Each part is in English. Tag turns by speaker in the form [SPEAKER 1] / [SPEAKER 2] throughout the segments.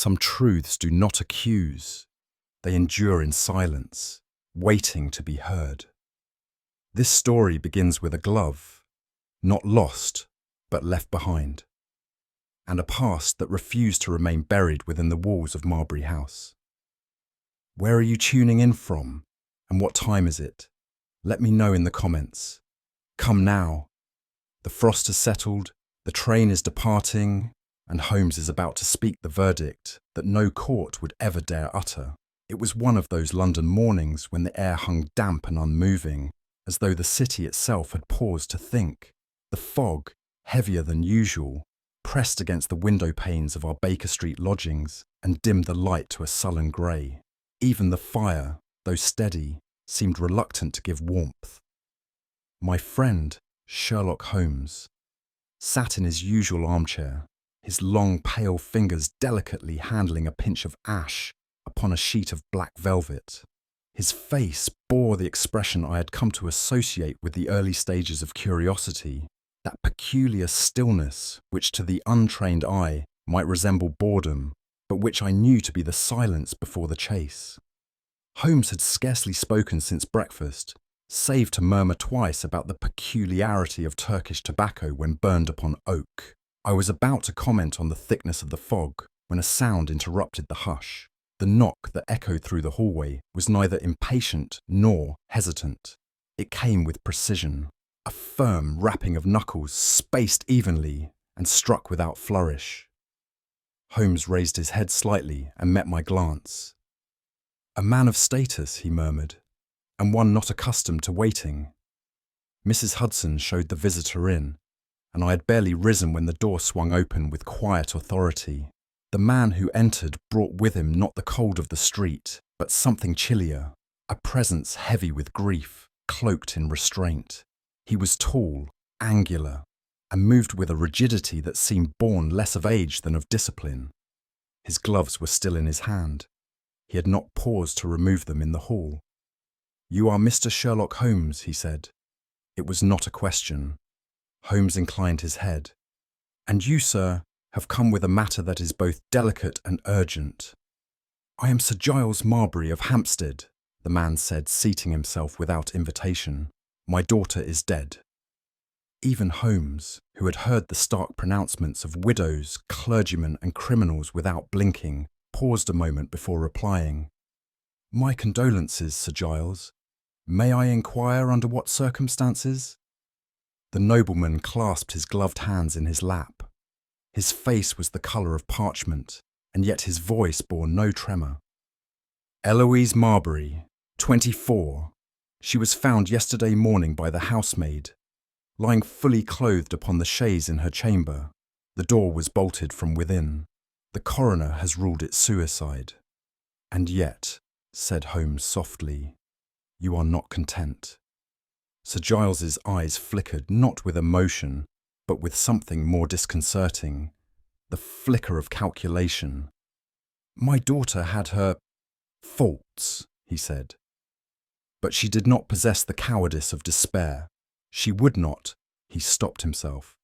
[SPEAKER 1] Some truths do not accuse. They endure in silence, waiting to be heard. This story begins with a glove, not lost, but left behind, and a past that refused to remain buried within the walls of Marbury House. Where are you tuning in from, and what time is it? Let me know in the comments. Come now. The frost has settled, the train is departing, and Holmes is about to speak the verdict that no court would ever dare utter. It was one of those London mornings when the air hung damp and unmoving, as though the city itself had paused to think. The fog, heavier than usual, pressed against the window panes of our Baker Street lodgings and dimmed the light to a sullen grey. Even the fire, though steady, seemed reluctant to give warmth. My friend, Sherlock Holmes, sat in his usual armchair, his long pale fingers delicately handling a pinch of ash upon a sheet of black velvet. His face bore the expression I had come to associate with the early stages of curiosity, that peculiar stillness which to the untrained eye might resemble boredom, but which I knew to be the silence before the chase. Holmes had scarcely spoken since breakfast, save to murmur twice about the peculiarity of Turkish tobacco when burned upon oak. I was about to comment on the thickness of the fog when a sound interrupted the hush. The knock that echoed through the hallway was neither impatient nor hesitant. It came with precision, a firm rapping of knuckles spaced evenly and struck without flourish. Holmes raised his head slightly and met my glance. "A man of status," he murmured, "and one not accustomed to waiting." Mrs. Hudson showed the visitor in, and I had barely risen when the door swung open with quiet authority. The man who entered brought with him not the cold of the street, but something chillier, a presence heavy with grief, cloaked in restraint. He was tall, angular, and moved with a rigidity that seemed born less of age than of discipline. His gloves were still in his hand. He had not paused to remove them in the hall. "You are Mr. Sherlock Holmes," he said. It was not a question. Holmes inclined his head. "And you, sir, have come with a matter that is both delicate and urgent." "I am Sir Giles Marbury of Hampstead," the man said, seating himself without invitation. "My daughter is dead." Even Holmes, who had heard the stark pronouncements of widows, clergymen and criminals without blinking, paused a moment before replying. "My condolences, Sir Giles. May I inquire under what circumstances?" The nobleman clasped his gloved hands in his lap. His face was the colour of parchment, and yet his voice bore no tremor. "Eloise Marbury, 24. She was found yesterday morning by the housemaid, lying fully clothed upon the chaise in her chamber. The door was bolted from within. The coroner has ruled it suicide." "And yet," said Holmes softly, "you are not content." Sir Giles's eyes flickered not with emotion, but with something more disconcerting, the flicker of calculation. "My daughter had her faults," he said, "but she did not possess the cowardice of despair. She would not." He stopped himself.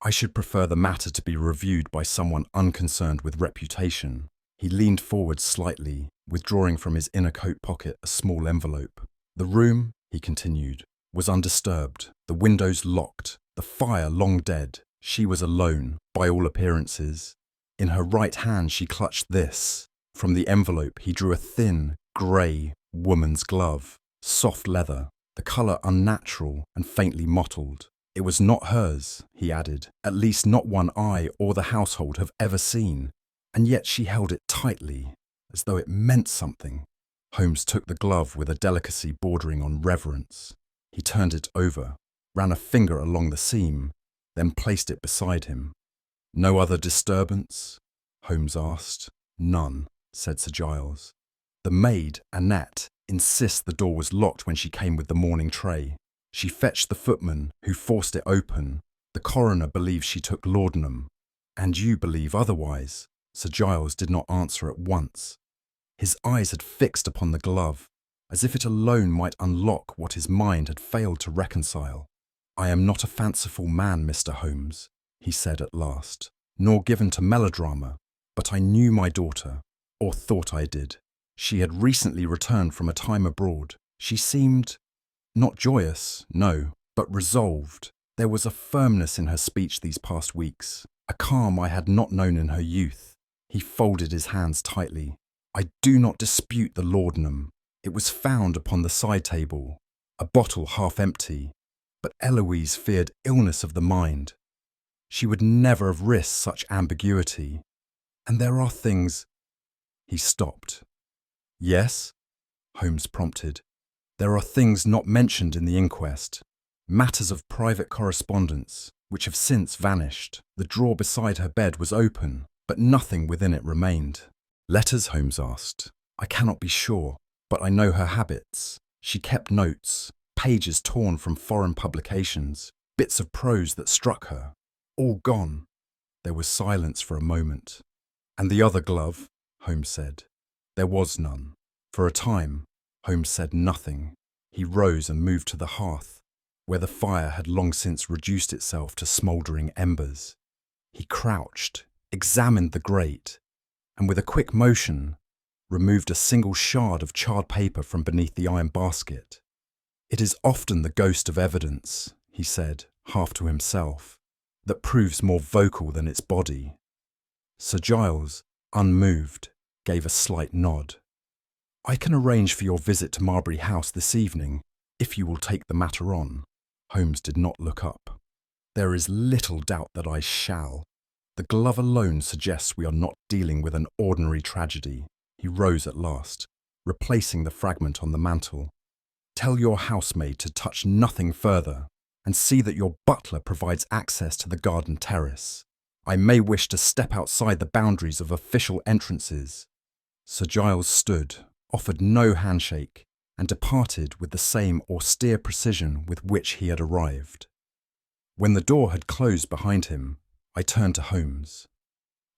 [SPEAKER 1] "I should prefer the matter to be reviewed by someone unconcerned with reputation." He leaned forward slightly, withdrawing from his inner coat pocket a small envelope. "The room," he continued, "was undisturbed, the windows locked, the fire long dead. She was alone, by all appearances. In her right hand she clutched this." From the envelope he drew a thin, grey, woman's glove, soft leather, the colour unnatural and faintly mottled. "It was not hers," he added, "at least not one I or the household have ever seen. And yet she held it tightly, as though it meant something." Holmes took the glove with a delicacy bordering on reverence. He turned it over, ran a finger along the seam, then placed it beside him. "No other disturbance?" Holmes asked. "None," said Sir Giles. "The maid, Annette, insists the door was locked when she came with the morning tray. She fetched the footman, who forced it open. The coroner believes she took laudanum." "And you believe otherwise?" Sir Giles did not answer at once. His eyes had fixed upon the glove, as if it alone might unlock what his mind had failed to reconcile. "I am not a fanciful man, Mr. Holmes," he said at last, "nor given to melodrama. But I knew my daughter, or thought I did. She had recently returned from a time abroad. She seemed not joyous, no, but resolved. There was a firmness in her speech these past weeks, a calm I had not known in her youth. He folded his hands tightly. I do not dispute the laudanum. It was found upon the side table, a bottle half empty. But Eloise feared illness of the mind. She would never have risked such ambiguity. And there are things... He stopped. Yes? Holmes prompted. There are things not mentioned in the inquest. Matters of private correspondence, which have since vanished. The drawer beside her bed was open, but nothing within it remained. Letters, Holmes asked. I cannot be sure, but I know her habits. She kept notes, pages torn from foreign publications, bits of prose that struck her. All gone. There was silence for a moment. And the other glove, Holmes said. There was none. For a time, Holmes said nothing. He rose and moved to the hearth, where the fire had long since reduced itself to smouldering embers. He crouched, examined the grate, and with a quick motion, removed a single shard of charred paper from beneath the iron basket. It is often the ghost of evidence, he said, half to himself, that proves more vocal than its body. Sir Giles, unmoved, gave a slight nod. I can arrange for your visit to Marbury House this evening, if you will take the matter on. Holmes did not look up. There is little doubt that I shall. The glove alone suggests we are not dealing with an ordinary tragedy. He rose at last, replacing the fragment on the mantel. Tell your housemaid to touch nothing further, and see that your butler provides access to the garden terrace. I may wish to step outside the boundaries of official entrances. Sir Giles stood, offered no handshake, and departed with the same austere precision with which he had arrived. When the door had closed behind him, I turned to Holmes.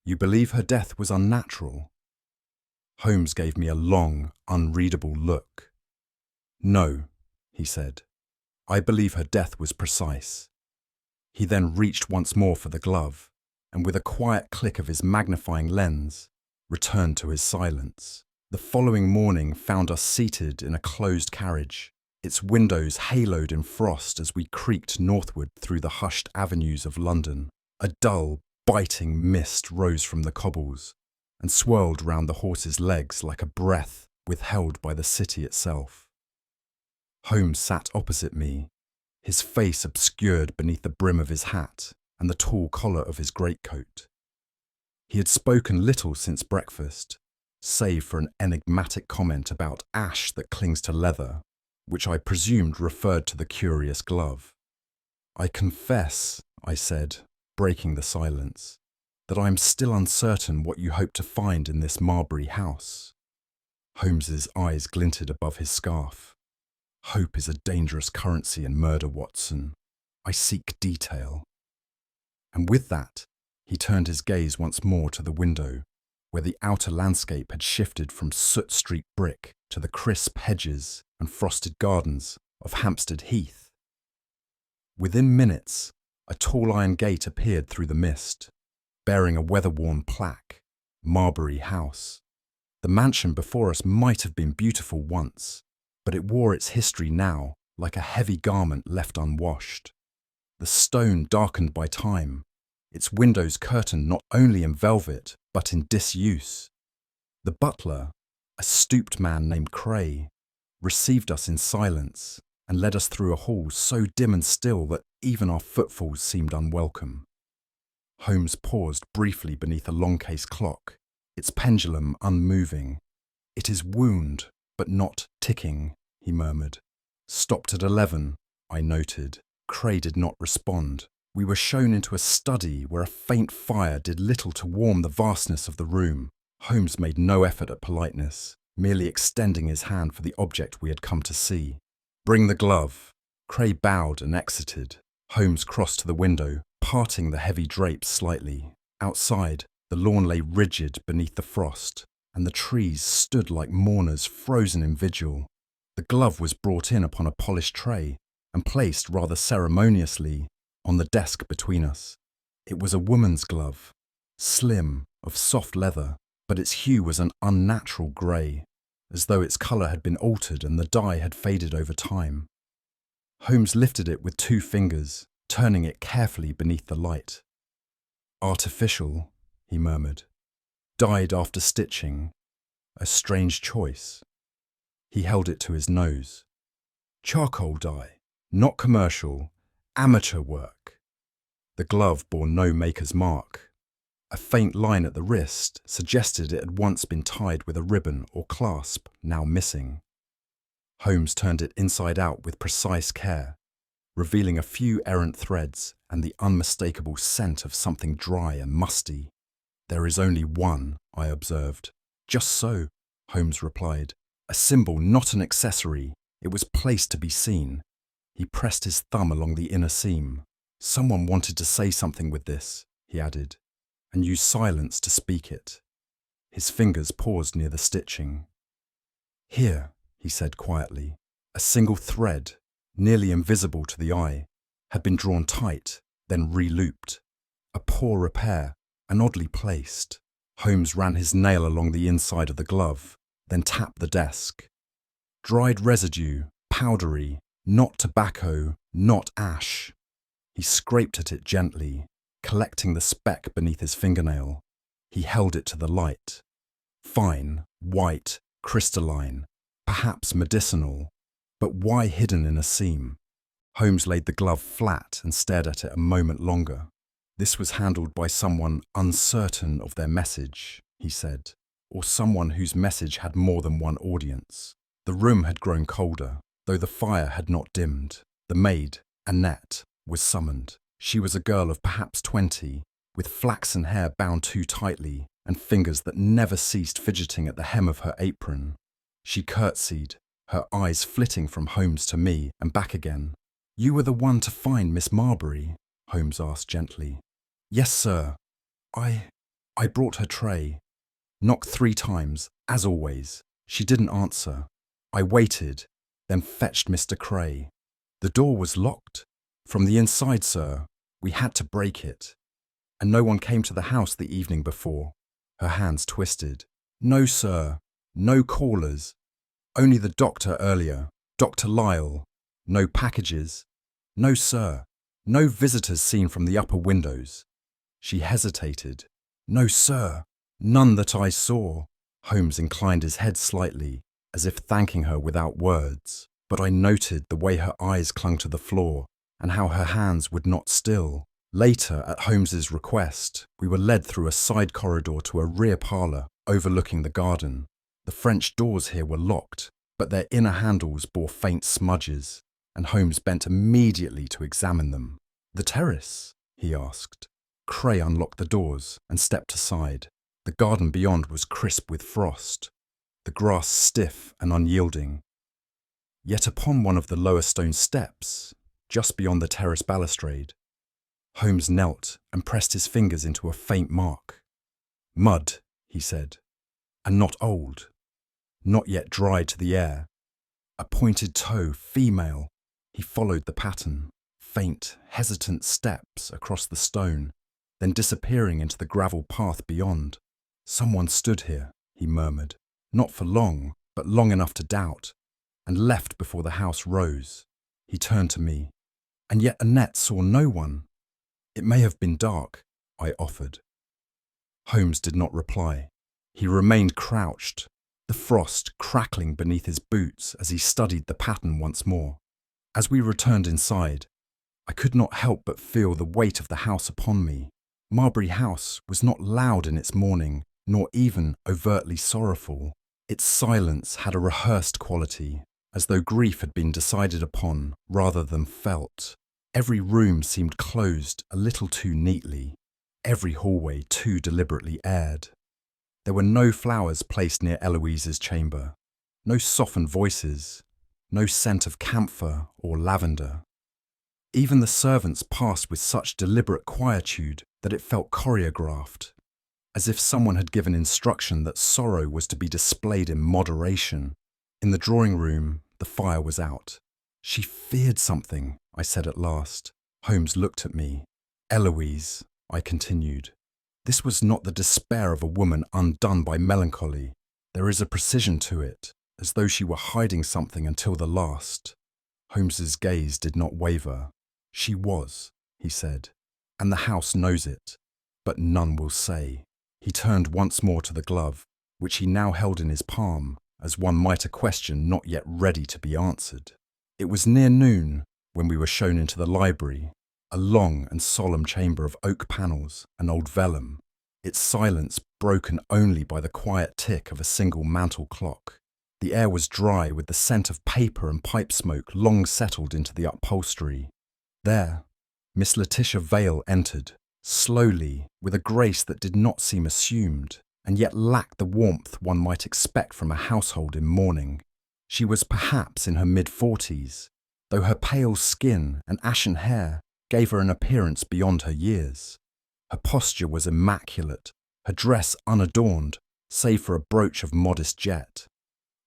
[SPEAKER 1] You believe her death was unnatural? Holmes gave me a long, unreadable look. No, he said. I believe her death was precise. He then reached once more for the glove, and with a quiet click of his magnifying lens, returned to his silence. The following morning found us seated in a closed carriage, its windows haloed in frost as we creaked northward through the hushed avenues of London. A dull, biting mist rose from the cobbles and swirled round the horse's legs like a breath withheld by the city itself. Holmes sat opposite me, his face obscured beneath the brim of his hat and the tall collar of his greatcoat. He had spoken little since breakfast, save for an enigmatic comment about ash that clings to leather, which I presumed referred to the curious glove. I confess, I said, breaking the silence, that I am still uncertain what you hope to find in this Marbury house. Holmes's eyes glinted above his scarf. Hope is a dangerous currency in murder, Watson. I seek detail. And with that, he turned his gaze once more to the window, where the outer landscape had shifted from soot streaked brick to the crisp hedges and frosted gardens of Hampstead Heath. Within minutes, a tall iron gate appeared through the mist, bearing a weather-worn plaque, Marbury House. The mansion before us might have been beautiful once, but it wore its history now like a heavy garment left unwashed. The stone darkened by time, its windows curtained not only in velvet, but in disuse. The butler, a stooped man named Cray, received us in silence and led us through a hall so dim and still that even our footfalls seemed unwelcome. Holmes paused briefly beneath a long-case clock, its pendulum unmoving. It is wound, but not ticking, he murmured. Stopped at 11, I noted. Cray did not respond. We were shown into a study where a faint fire did little to warm the vastness of the room. Holmes made no effort at politeness, merely extending his hand for the object we had come to see. Bring the glove. Cray bowed and exited. Holmes crossed to the window, parting the heavy drapes slightly. Outside, the lawn lay rigid beneath the frost, and the trees stood like mourners frozen in vigil. The glove was brought in upon a polished tray and placed rather ceremoniously on the desk between us. It was a woman's glove, slim, of soft leather, but its hue was an unnatural grey, as though its colour had been altered and the dye had faded over time. Holmes lifted it with 2 fingers, turning it carefully beneath the light. "Artificial," he murmured. "Dyed after stitching. A strange choice." He held it to his nose. "Charcoal dye, not commercial, amateur work." The glove bore no maker's mark. A faint line at the wrist suggested it had once been tied with a ribbon or clasp, now missing. Holmes turned it inside out with precise care, revealing a few errant threads and the unmistakable scent of something dry and musty. "There is only one," I observed. "Just so," Holmes replied. "A symbol, not an accessory. It was placed to be seen." He pressed his thumb along the inner seam. "Someone wanted to say something with this," he added, and used silence to speak it. His fingers paused near the stitching. "Here," he said quietly. A single thread, nearly invisible to the eye, had been drawn tight, then re-looped. A poor repair, and oddly placed. Holmes ran his nail along the inside of the glove, then tapped the desk. "Dried residue, powdery, not tobacco, not ash." He scraped at it gently, collecting the speck beneath his fingernail. He held it to the light. Fine, white, crystalline, perhaps medicinal, but why hidden in a seam? Holmes laid the glove flat and stared at it a moment longer. "This was handled by someone uncertain of their message," he said, "or someone whose message had more than one audience." The room had grown colder, though the fire had not dimmed. The maid, Annette, was summoned. She was a girl of perhaps 20, with flaxen hair bound too tightly and fingers that never ceased fidgeting at the hem of her apron. She curtsied, her eyes flitting from Holmes to me and back again. "You were the one to find Miss Marbury?" Holmes asked gently. "Yes, sir. I brought her tray." Knocked 3 times, as always. She didn't answer. I waited, then fetched Mr. Cray. "The door was locked. From the inside, sir. We had to break it. And no one came to the house the evening before." Her hands twisted. "No, sir. No callers. Only the doctor earlier. Dr. Lyle. No packages. No, sir. No visitors seen from the upper windows." She hesitated. "No, sir. None that I saw." Holmes inclined his head slightly, as if thanking her without words, but I noted the way her eyes clung to the floor and how her hands would not still. Later, at Holmes's request, we were led through a side corridor to a rear parlour overlooking the garden. The French doors here were locked, but their inner handles bore faint smudges, and Holmes bent immediately to examine them. "The terrace?" he asked. Cray unlocked the doors and stepped aside. The garden beyond was crisp with frost, the grass stiff and unyielding. Yet upon one of the lower stone steps, just beyond the terrace balustrade, Holmes knelt and pressed his fingers into a faint mark. "Mud," he said, "and not old, not yet dried to the air. A pointed toe, female." He followed the pattern, faint, hesitant steps across the stone, then disappearing into the gravel path beyond. "Someone stood here," he murmured, "not for long, but long enough to doubt, and left before the house rose." He turned to me. "And yet Annette saw no one." "It may have been dark," I offered. Holmes did not reply. He remained crouched, the frost crackling beneath his boots as he studied the pattern once more. As we returned inside, I could not help but feel the weight of the house upon me. Marbury House was not loud in its mourning, nor even overtly sorrowful. Its silence had a rehearsed quality, as though grief had been decided upon rather than felt. Every room seemed closed a little too neatly, every hallway too deliberately aired. There were no flowers placed near Eloise's chamber, no softened voices, no scent of camphor or lavender. Even the servants passed with such deliberate quietude that it felt choreographed, as if someone had given instruction that sorrow was to be displayed in moderation. In the drawing room, the fire was out. "She feared something," I said at last. Holmes looked at me. "Eloise," I continued. This was not the despair of a woman undone by melancholy. There is a precision to it, as though she were hiding something until the last. Holmes's gaze did not waver. She was, he said, and the house knows it, but none will say. He turned once more to the glove, which he now held in his palm, as one might a question not yet ready to be answered. It was near noon when we were shown into the library, a long and solemn chamber of oak panels and old vellum, its silence broken only by the quiet tick of a single mantel clock. The air was dry with the scent of paper and pipe smoke long settled into the upholstery. There, Miss Letitia Vale entered, slowly, with a grace that did not seem assumed, and yet lacked the warmth one might expect from a household in mourning. She was perhaps in her mid-40s, though her pale skin and ashen hair gave her an appearance beyond her years. Her posture was immaculate, her dress unadorned, save for a brooch of modest jet.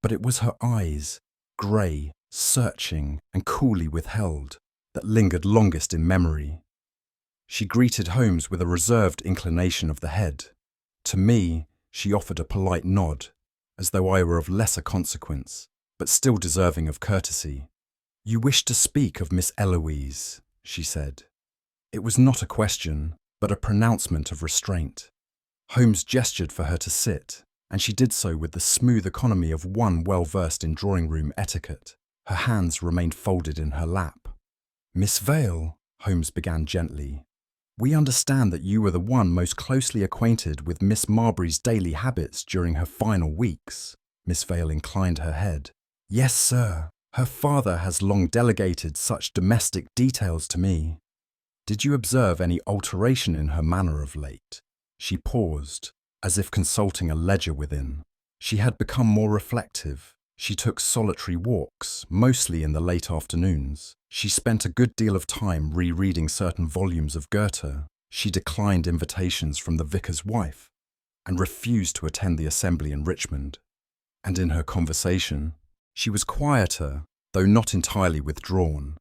[SPEAKER 1] But it was her eyes, grey, searching, and coolly withheld, that lingered longest in memory. She greeted Holmes with a reserved inclination of the head. To me, she offered a polite nod, as though I were of lesser consequence, but still deserving of courtesy. "You wish to speak of Miss Eloise," she said. It was not a question, but a pronouncement of restraint. Holmes gestured for her to sit, and she did so with the smooth economy of one well versed in drawing-room etiquette. Her hands remained folded in her lap. "Miss Vale," Holmes began gently, "we understand that you were the one most closely acquainted with Miss Marbury's daily habits during her final weeks." Miss Vale inclined her head. "Yes, sir. Her father has long delegated such domestic details to me." "Did you observe any alteration in her manner of late?" She paused, as if consulting a ledger within. She had become more reflective. She took solitary walks, mostly in the late afternoons. She spent a good deal of time rereading certain volumes of Goethe. She declined invitations from the vicar's wife and refused to attend the assembly in Richmond. And in her conversation, she was quieter, though not entirely withdrawn.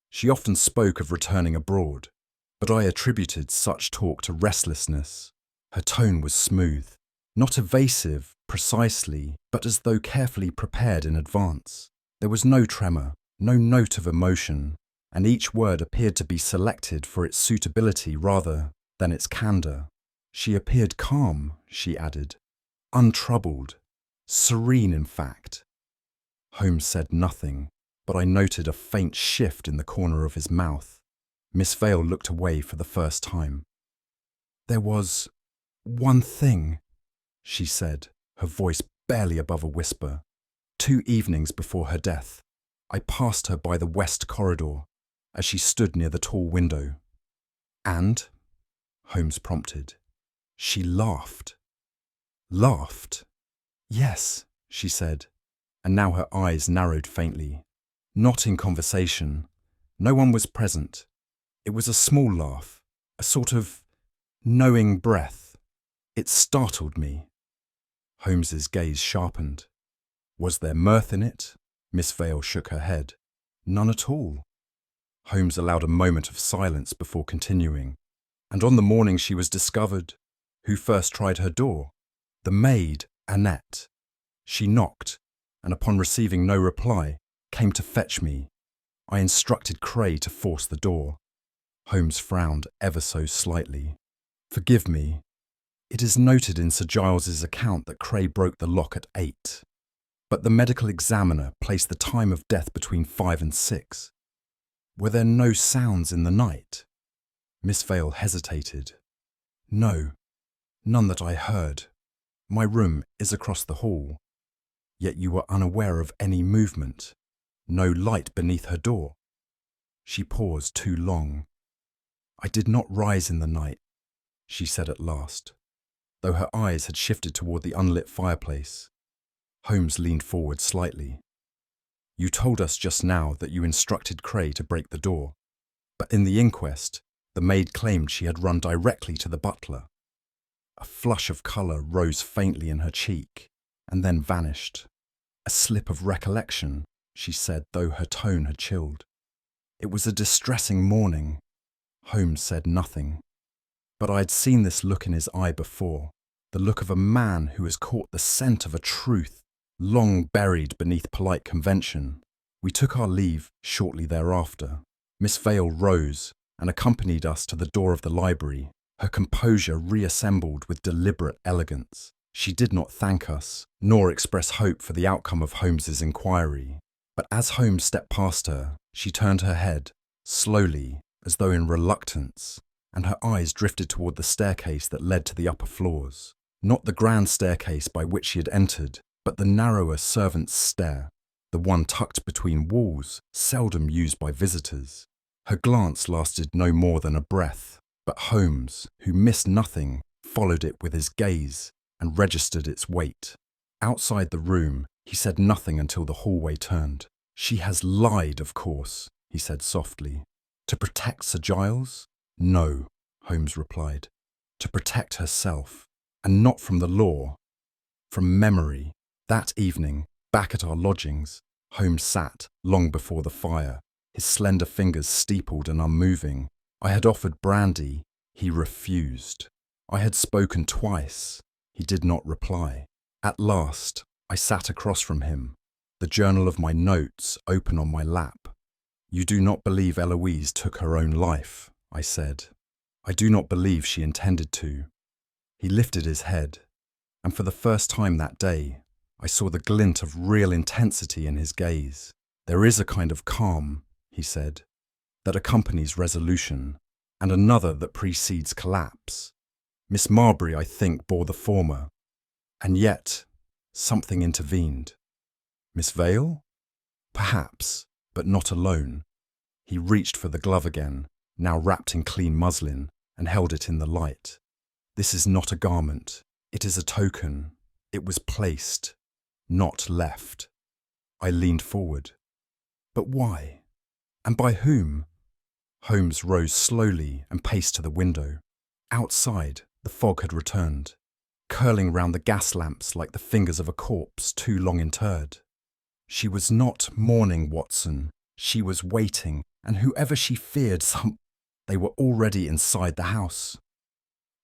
[SPEAKER 1] She often spoke of returning abroad, but I attributed such talk to restlessness. Her tone was smooth, not evasive, precisely, but as though carefully prepared in advance. There was no tremor, no note of emotion, and each word appeared to be selected for its suitability rather than its candour. She appeared calm, she added, untroubled, serene in fact. Holmes said nothing, but I noted a faint shift in the corner of his mouth. Miss Vale looked away for the first time. "There was one thing," she said, her voice barely above a whisper. "2 evenings before her death, I passed her by the west corridor, as she stood near the tall window." "And?" Holmes prompted. "She laughed." "Laughed?" "Yes," she said, and now her eyes narrowed faintly. "Not in conversation. No one was present. It was a small laugh, a sort of knowing breath. It startled me." Holmes's gaze sharpened. "Was there mirth in it?" Miss Vale shook her head. "None at all." Holmes allowed a moment of silence before continuing. "And on the morning she was discovered, who first tried her door?" "The maid, Annette. She knocked, and upon receiving no reply, came to fetch me. I instructed Cray to force the door." Holmes frowned ever so slightly. "Forgive me. It is noted in Sir Giles's account that Cray broke the lock at 8, but the medical examiner placed the time of death between 5 and 6. Were there no sounds in the night?" Miss Vale hesitated. "No, none that I heard. My room is across the hall. Yet you were unaware of any movement, no light beneath her door?" She paused too long. "I did not rise in the night," she said at last, though her eyes had shifted toward the unlit fireplace. Holmes leaned forward slightly. "You told us just now that you instructed Cray to break the door, but in the inquest, the maid claimed she had run directly to the butler." A flush of colour rose faintly in her cheek, and then vanished. "A slip of recollection," she said, though her tone had chilled. "It was a distressing morning." Holmes said nothing. But I'd seen this look in his eye before, the look of a man who has caught the scent of a truth long buried beneath polite convention. We took our leave shortly thereafter. Miss Vale rose and accompanied us to the door of the library, her composure reassembled with deliberate elegance. She did not thank us, nor express hope for the outcome of Holmes's inquiry. But as Holmes stepped past her, she turned her head, slowly, as though in reluctance, and her eyes drifted toward the staircase that led to the upper floors. Not the grand staircase by which she had entered, but the narrower servants' stair, the one tucked between walls, seldom used by visitors. Her glance lasted no more than a breath, but Holmes, who missed nothing, followed it with his gaze and registered its weight. Outside the room, he said nothing until the hallway turned. "She has lied, of course," he said softly. "To protect Sir Giles?" "No," Holmes replied. "To protect herself, and not from the law, from memory." That evening, back at our lodgings, Holmes sat long before the fire, his slender fingers steepled and unmoving. I had offered brandy, he refused. I had spoken twice, he did not reply. At last, I sat across from him, the journal of my notes open on my lap. "You do not believe Eloise took her own life," I said. "I do not believe she intended to." He lifted his head, and for the first time that day, I saw the glint of real intensity in his gaze. "There is a kind of calm," he said, "that accompanies resolution, and another that precedes collapse. Miss Marbury, I think, bore the former. And yet, something intervened. Miss Vale? Perhaps, but not alone." He reached for the glove again, now wrapped in clean muslin, and held it in the light. "This is not a garment. It is a token. It was placed, not left." I leaned forward. "But why? And by whom?" Holmes rose slowly and paced to the window. Outside, the fog had returned, curling round the gas lamps like the fingers of a corpse too long interred. She was not mourning, Watson. She was waiting, and whoever she feared, they were already inside the house.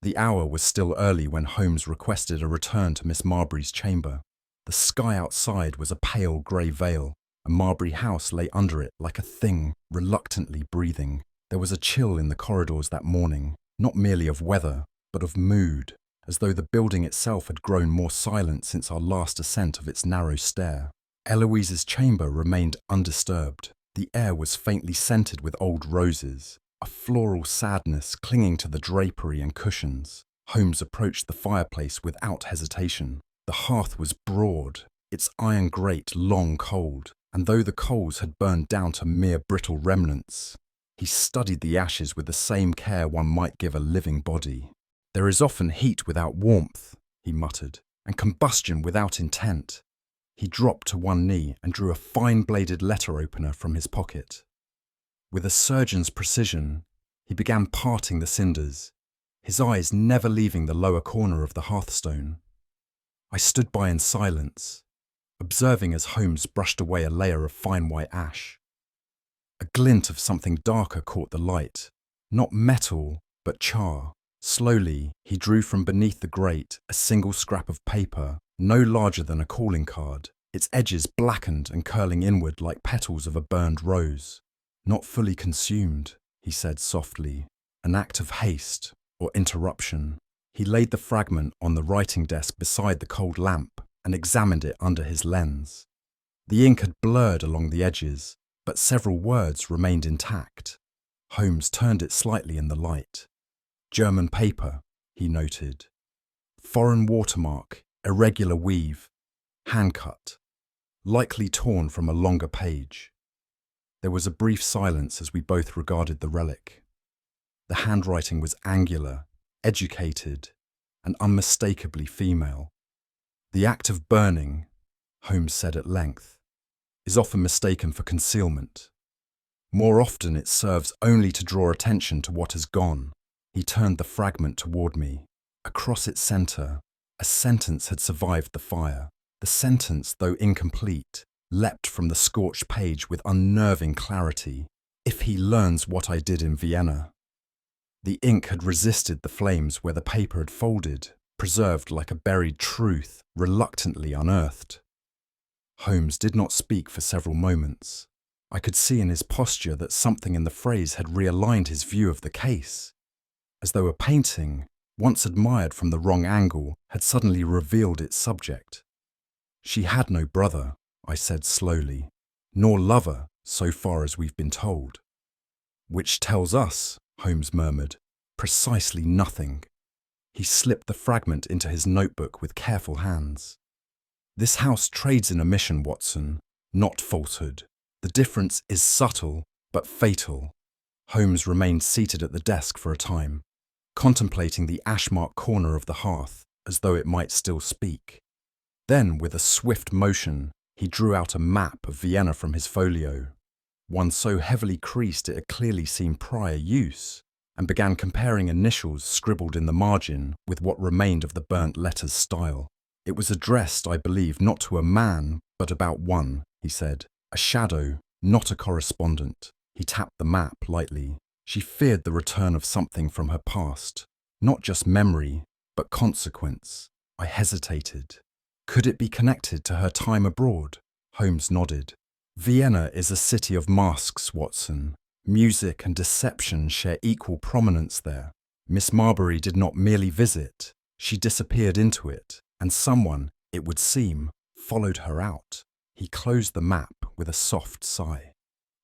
[SPEAKER 1] The hour was still early when Holmes requested a return to Miss Marbury's chamber. The sky outside was a pale grey veil, and Marbury House lay under it like a thing reluctantly breathing. There was a chill in the corridors that morning, not merely of weather, but of mood, as though the building itself had grown more silent since our last ascent of its narrow stair. Eloise's chamber remained undisturbed. The air was faintly scented with old roses, a floral sadness clinging to the drapery and cushions. Holmes approached the fireplace without hesitation. The hearth was broad, its iron grate long cold, and though the coals had burned down to mere brittle remnants, he studied the ashes with the same care one might give a living body. "There is often heat without warmth," he muttered, "and combustion without intent." He dropped to one knee and drew a fine-bladed letter opener from his pocket. With a surgeon's precision, he began parting the cinders, his eyes never leaving the lower corner of the hearthstone. I stood by in silence, observing as Holmes brushed away a layer of fine white ash. A glint of something darker caught the light, not metal, but char. Slowly, he drew from beneath the grate a single scrap of paper, no larger than a calling card, its edges blackened and curling inward like petals of a burned rose. "Not fully consumed," he said softly, "an act of haste or interruption." He laid the fragment on the writing desk beside the cold lamp and examined it under his lens. The ink had blurred along the edges, but several words remained intact. Holmes turned it slightly in the light. "German paper," he noted. "Foreign watermark, irregular weave, hand-cut, likely torn from a longer page." There was a brief silence as we both regarded the relic. The handwriting was angular, educated, and unmistakably female. "The act of burning," Holmes said at length, "is often mistaken for concealment. More often it serves only to draw attention to what has gone." He turned the fragment toward me. Across its centre, a sentence had survived the fire. The sentence, though incomplete, leapt from the scorched page with unnerving clarity. "If he learns what I did in Vienna." The ink had resisted the flames where the paper had folded, preserved like a buried truth, reluctantly unearthed. Holmes did not speak for several moments. I could see in his posture that something in the phrase had realigned his view of the case, as though a painting, once admired from the wrong angle, had suddenly revealed its subject. "She had no brother," I said slowly, "nor lover, so far as we've been told." "Which tells us," Holmes murmured, "precisely nothing." He slipped the fragment into his notebook with careful hands. "This house trades in omission, Watson, not falsehood. The difference is subtle, but fatal." Holmes remained seated at the desk for a time, contemplating the ash-marked corner of the hearth as though it might still speak. Then, with a swift motion, he drew out a map of Vienna from his folio, one so heavily creased it had clearly seen prior use, and began comparing initials scribbled in the margin with what remained of the burnt letter's style. "It was addressed, I believe, not to a man, but about one," he said. "A shadow, not a correspondent." He tapped the map lightly. She feared the return of something from her past, not just memory, but consequence. I hesitated. Could it be connected to her time abroad? Holmes nodded. "Vienna is a city of masks, Watson. Music and deception share equal prominence there. Miss Marbury did not merely visit, she disappeared into it, and someone, it would seem, followed her out." He closed the map with a soft sigh.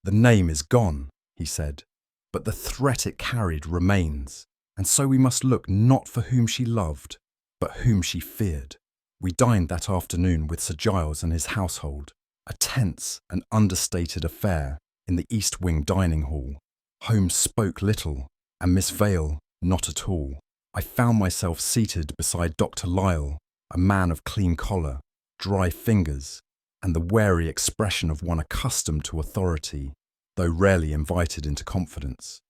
[SPEAKER 1] "The name is gone," he said, "but the threat it carried remains, and so we must look not for whom she loved, but whom she feared." We dined that afternoon with Sir Giles and his household, a tense and understated affair in the East Wing dining hall. Holmes spoke little, and Miss Vale not at all. I found myself seated beside Dr. Lisle, a man of clean collar, dry fingers, and the wary expression of one accustomed to authority, though rarely invited into confidence.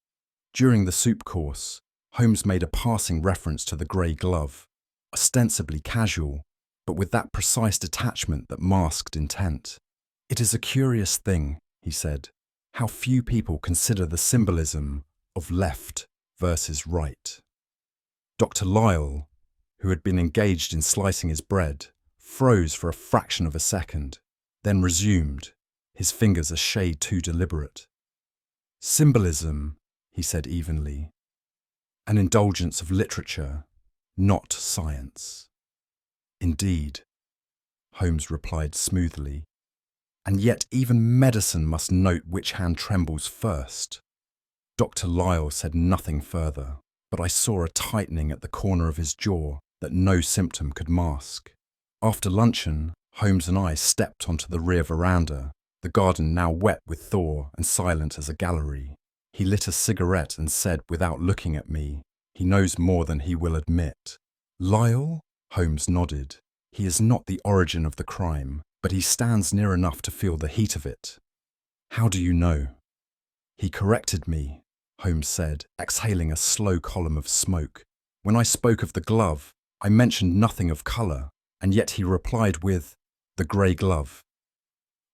[SPEAKER 1] During the soup course, Holmes made a passing reference to the grey glove, ostensibly casual, but with that precise detachment that masked intent. "It is a curious thing," he said, "how few people consider the symbolism of left versus right." Dr. Lisle, who had been engaged in slicing his bread, froze for a fraction of a second, then resumed, his fingers a shade too deliberate. "Symbolism," he said evenly, "an indulgence of literature, not science." "Indeed," Holmes replied smoothly, "and yet even medicine must note which hand trembles first." Dr. Lisle said nothing further, but I saw a tightening at the corner of his jaw that no symptom could mask. After luncheon, Holmes and I stepped onto the rear veranda, the garden now wet with thaw and silent as a gallery. He lit a cigarette and said without looking at me, "He knows more than he will admit." "Lisle?" Holmes nodded. "He is not the origin of the crime, but he stands near enough to feel the heat of it." "How do you know?" "He corrected me," Holmes said, exhaling a slow column of smoke. "When I spoke of the glove, I mentioned nothing of colour, and yet he replied with, 'The grey glove.'"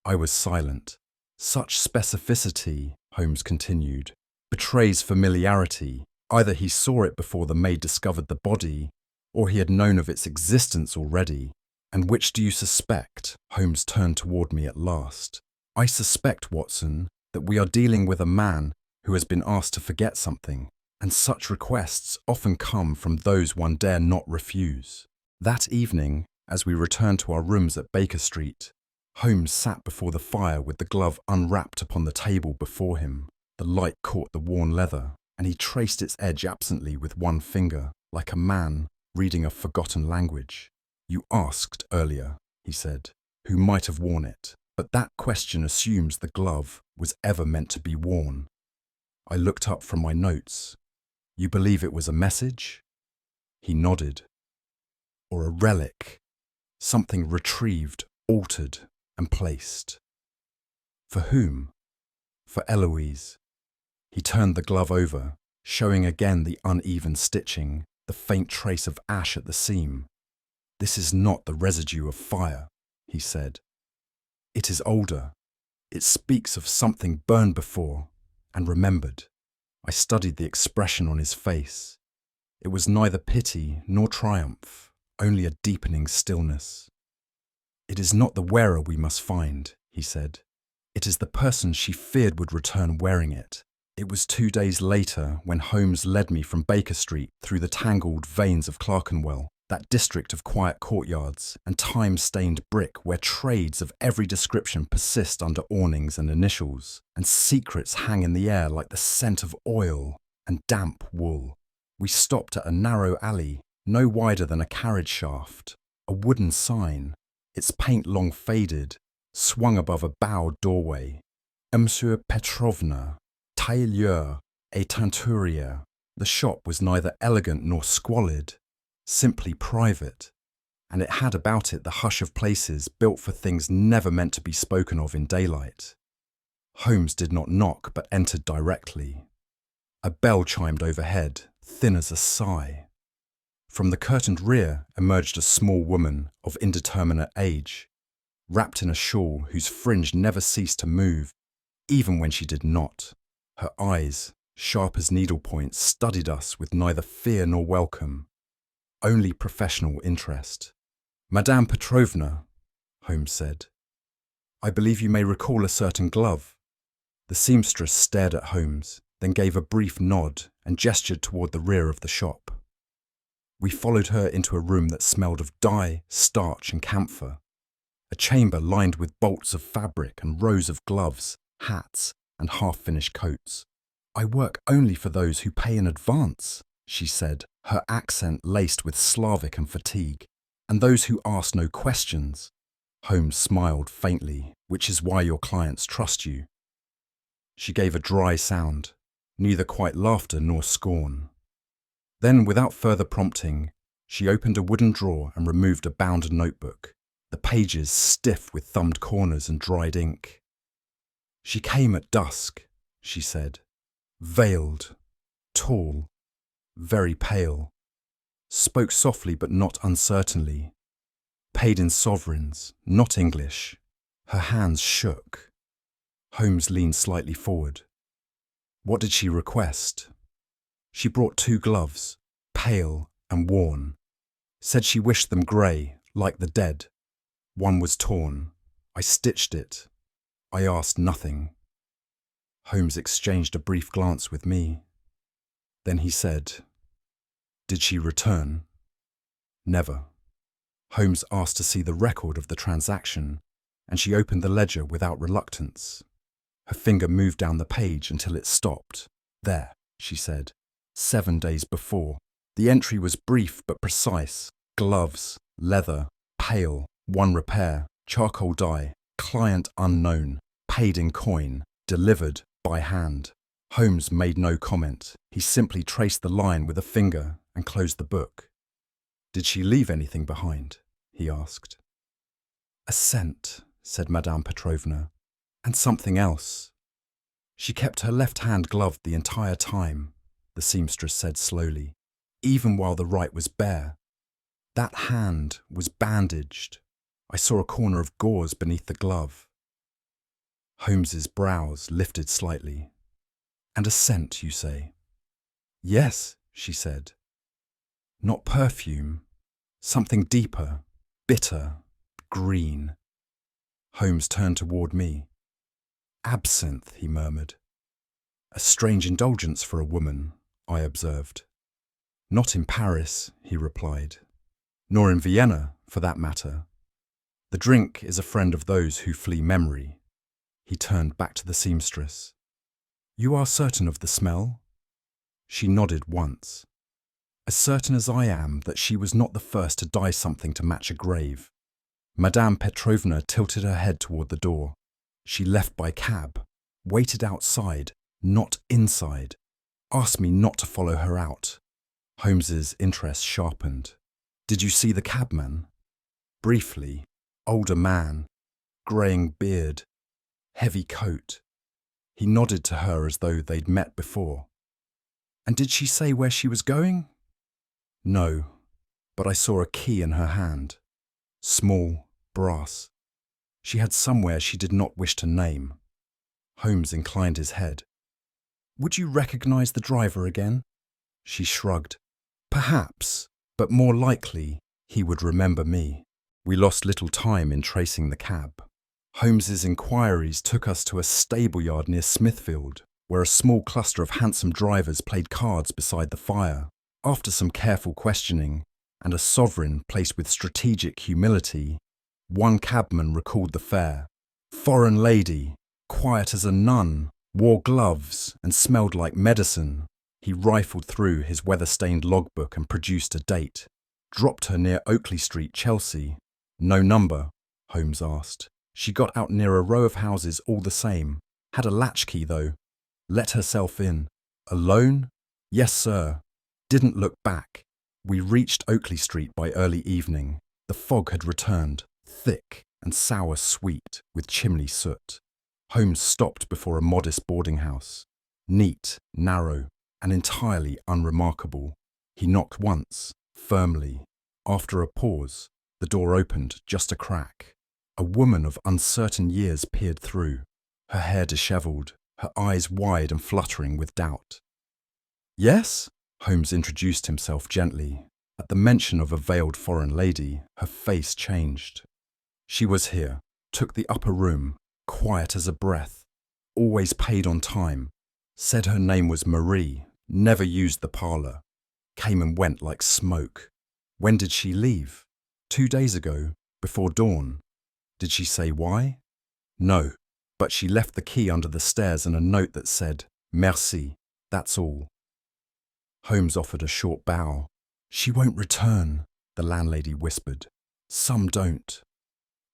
[SPEAKER 1] I was silent. "Such specificity," Holmes continued, "betrays familiarity. Either he saw it before the maid discovered the body, or he had known of its existence already. And which do you suspect?" Holmes turned toward me at last. "I suspect, Watson, that we are dealing with a man who has been asked to forget something, and such requests often come from those one dare not refuse." That evening, as we returned to our rooms at Baker Street, Holmes sat before the fire with the glove unwrapped upon the table before him. The light caught the worn leather, and he traced its edge absently with one finger, like a man reading a forgotten language. "You asked earlier," he said, "who might have worn it, but that question assumes the glove was ever meant to be worn." I looked up from my notes. "You believe it was a message?" He nodded. "Or a relic, something retrieved, altered, and placed." "For whom?" "For Eloise." He turned the glove over, showing again the uneven stitching, the faint trace of ash at the seam. "This is not the residue of fire," he said. "It is older. It speaks of something burned before and remembered." I studied the expression on his face. It was neither pity nor triumph, only a deepening stillness. "It is not the wearer we must find," he said. "It is the person she feared would return wearing it." It was 2 days later when Holmes led me from Baker Street through the tangled veins of Clerkenwell, that district of quiet courtyards and time-stained brick where trades of every description persist under awnings and initials, and secrets hang in the air like the scent of oil and damp wool. We stopped at a narrow alley, no wider than a carriage shaft. A wooden sign, its paint long faded, swung above a bowed doorway. Monsieur Petrovna, tailleur et teinturier. The shop was neither elegant nor squalid, simply private, and it had about it the hush of places built for things never meant to be spoken of in daylight. Holmes did not knock but entered directly. A bell chimed overhead, thin as a sigh. From the curtained rear emerged a small woman of indeterminate age, wrapped in a shawl whose fringe never ceased to move, even when she did not. Her eyes, sharp as needlepoints, studied us with neither fear nor welcome, only professional interest. "Madame Petrovna," Holmes said, "I believe you may recall a certain glove." The seamstress stared at Holmes, then gave a brief nod and gestured toward the rear of the shop. We followed her into a room that smelled of dye, starch and camphor, a chamber lined with bolts of fabric and rows of gloves, hats and half-finished coats. "I work only for those who pay in advance," she said, her accent laced with Slavic and fatigue, "and those who ask no questions." Holmes smiled faintly, "Which is why your clients trust you." She gave a dry sound, neither quite laughter nor scorn. Then, without further prompting, she opened a wooden drawer and removed a bound notebook, the pages stiff with thumbed corners and dried ink. "She came at dusk," she said, "veiled, tall, very pale, spoke softly but not uncertainly, paid in sovereigns, not English." Her hands shook. Holmes leaned slightly forward. "What did she request?" "She brought 2 gloves, pale and worn. Said she wished them grey, like the dead. One was torn. I stitched it. I asked nothing." Holmes exchanged a brief glance with me. Then he said, "Did she return?" "Never." Holmes asked to see the record of the transaction, and she opened the ledger without reluctance. Her finger moved down the page until it stopped. "There," she said, 7 days before. The entry was brief but precise. Gloves, leather, pale, 1 repair, charcoal dye, client unknown, paid in coin, delivered by hand. Holmes made no comment. He simply traced the line with a finger and closed the book. "Did she leave anything behind?" he asked. "A scent," said Madame Petrovna, "and something else. She kept her left hand gloved the entire time," the seamstress said slowly, "even while the right was bare. That hand was bandaged. I saw a corner of gauze beneath the glove." Holmes's brows lifted slightly. "And a scent, you say?" "Yes," she said. "Not perfume. Something deeper, bitter, green." Holmes turned toward me. "Absinthe," he murmured. "A strange indulgence for a woman," I observed. "Not in Paris," he replied. "Nor in Vienna, for that matter. The drink is a friend of those who flee memory." He turned back to the seamstress. "You are certain of the smell?" She nodded once. "As certain as I am that she was not the first to dye something to match a grave." Madame Petrovna tilted her head toward the door. "She left by cab, waited outside, not inside. Asked me not to follow her out." Holmes's interest sharpened. "Did you see the cabman?" "Briefly. Older man, greying beard, heavy coat." He nodded to her as though they'd met before. "And did she say where she was going?" "No, but I saw a key in her hand. Small, brass. She had somewhere she did not wish to name." Holmes inclined his head. Would you recognize the driver again? She shrugged. Perhaps, but more likely, he would remember me. We lost little time in tracing the cab. Holmes's inquiries took us to a stable yard near Smithfield, where a small cluster of handsome drivers played cards beside the fire. After some careful questioning, and a sovereign placed with strategic humility, one cabman recalled the fare. Foreign lady, quiet as a nun, wore gloves and smelled like medicine. He rifled through his weather-stained logbook and produced a date. Dropped her near Oakley Street, Chelsea. No number, Holmes asked. She got out near a row of houses all the same. Had a latchkey, though. Let herself in. Alone? Yes, sir. Didn't look back. We reached Oakley Street by early evening. The fog had returned, thick and sour sweet with chimney soot. Holmes stopped before a modest boarding house. Neat, narrow, and entirely unremarkable. He knocked once, firmly. After a pause, the door opened just a crack. A woman of uncertain years peered through, her hair dishevelled, her eyes wide and fluttering with doubt. Yes? Holmes introduced himself gently. At the mention of a veiled foreign lady, her face changed. She was here, took the upper room, quiet as a breath, always paid on time, said her name was Marie, never used the parlour, came and went like smoke. When did she leave? 2 days ago, before dawn. Did she say why? No, but she left the key under the stairs and a note that said, Merci, that's all. Holmes offered a short bow. She won't return, the landlady whispered. Some don't.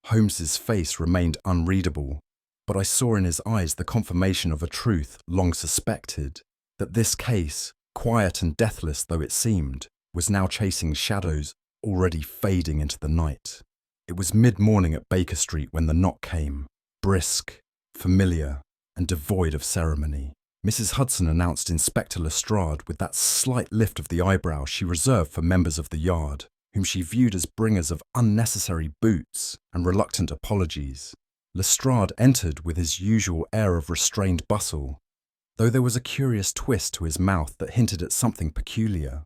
[SPEAKER 1] Holmes's face remained unreadable, but I saw in his eyes the confirmation of a truth long suspected, that this case, quiet and deathless though it seemed, was now chasing shadows already fading into the night. It was mid-morning at Baker Street when the knock came, brisk, familiar, and devoid of ceremony. Mrs. Hudson announced Inspector Lestrade with that slight lift of the eyebrow she reserved for members of the yard, whom she viewed as bringers of unnecessary boots and reluctant apologies. Lestrade entered with his usual air of restrained bustle, though there was a curious twist to his mouth that hinted at something peculiar.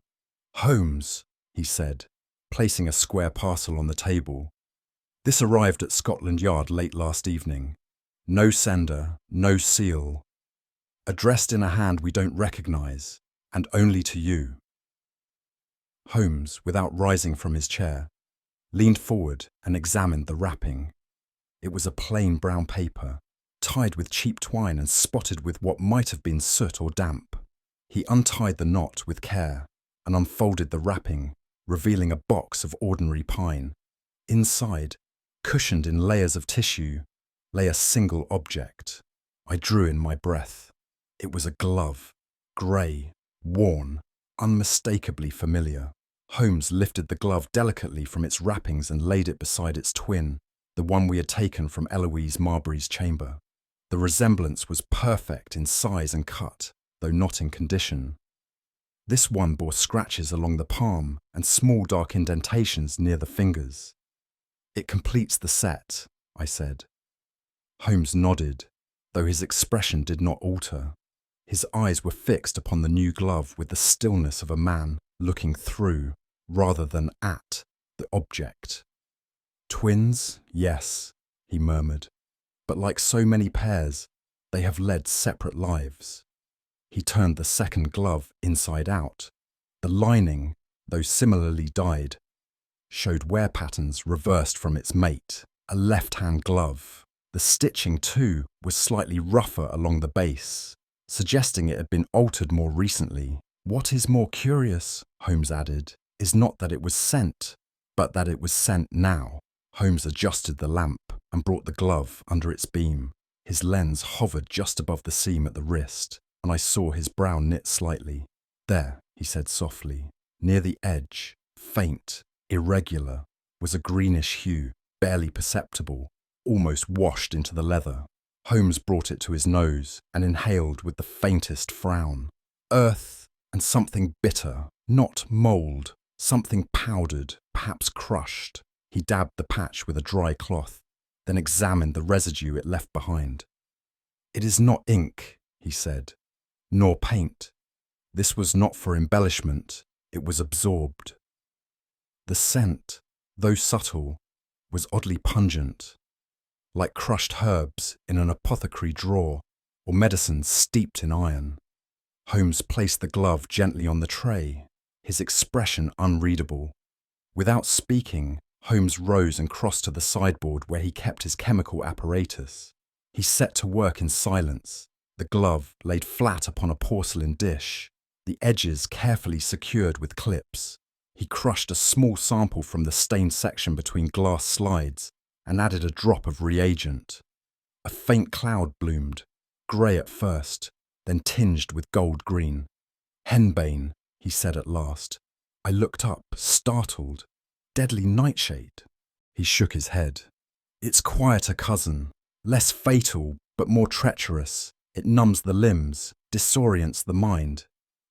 [SPEAKER 1] Holmes, he said, placing a square parcel on the table. This arrived at Scotland Yard late last evening. No sender, no seal. Addressed in a hand we don't recognise, and only to you. Holmes, without rising from his chair, leaned forward and examined the wrapping. It was a plain brown paper, tied with cheap twine and spotted with what might have been soot or damp. He untied the knot with care and unfolded the wrapping, revealing a box of ordinary pine. Inside, cushioned in layers of tissue, lay a single object. I drew in my breath. It was a glove, grey, worn, unmistakably familiar. Holmes lifted the glove delicately from its wrappings and laid it beside its twin, the one we had taken from Eloise Marbury's chamber. The resemblance was perfect in size and cut, though not in condition. This one bore scratches along the palm and small dark indentations near the fingers. It completes the set, I said. Holmes nodded, though his expression did not alter. His eyes were fixed upon the new glove with the stillness of a man looking through, rather than at, the object. Twins, yes, he murmured, but like so many pairs, they have led separate lives. He turned the second glove inside out. The lining, though similarly dyed, showed wear patterns reversed from its mate, a left-hand glove. The stitching, too, was slightly rougher along the base, suggesting it had been altered more recently. What is more curious, Holmes added, is not that it was sent, but that it was sent now. Holmes adjusted the lamp and brought the glove under its beam. His lens hovered just above the seam at the wrist, and I saw his brow knit slightly. There, he said softly, near the edge, faint, irregular, was a greenish hue, barely perceptible, almost washed into the leather. Holmes brought it to his nose and inhaled with the faintest frown. Earth and something bitter, not mould, something powdered, perhaps crushed. He dabbed the patch with a dry cloth, then examined the residue it left behind. It is not ink, he said. nor paint. This was not for embellishment, it was absorbed. The scent, though subtle, was oddly pungent, like crushed herbs in an apothecary drawer or medicines steeped in iron. Holmes placed the glove gently on the tray, his expression unreadable. Without speaking, Holmes rose and crossed to the sideboard where he kept his chemical apparatus. He set to work in silence, the glove laid flat upon a porcelain dish, the edges carefully secured with clips. He crushed a small sample from the stained section between glass slides and added a drop of reagent. A faint cloud bloomed, grey at first, then tinged with gold-green. "Henbane," he said at last. I looked up, startled. "Deadly nightshade." He shook his head. "Its quieter cousin, less fatal but more treacherous. It numbs the limbs, disorients the mind.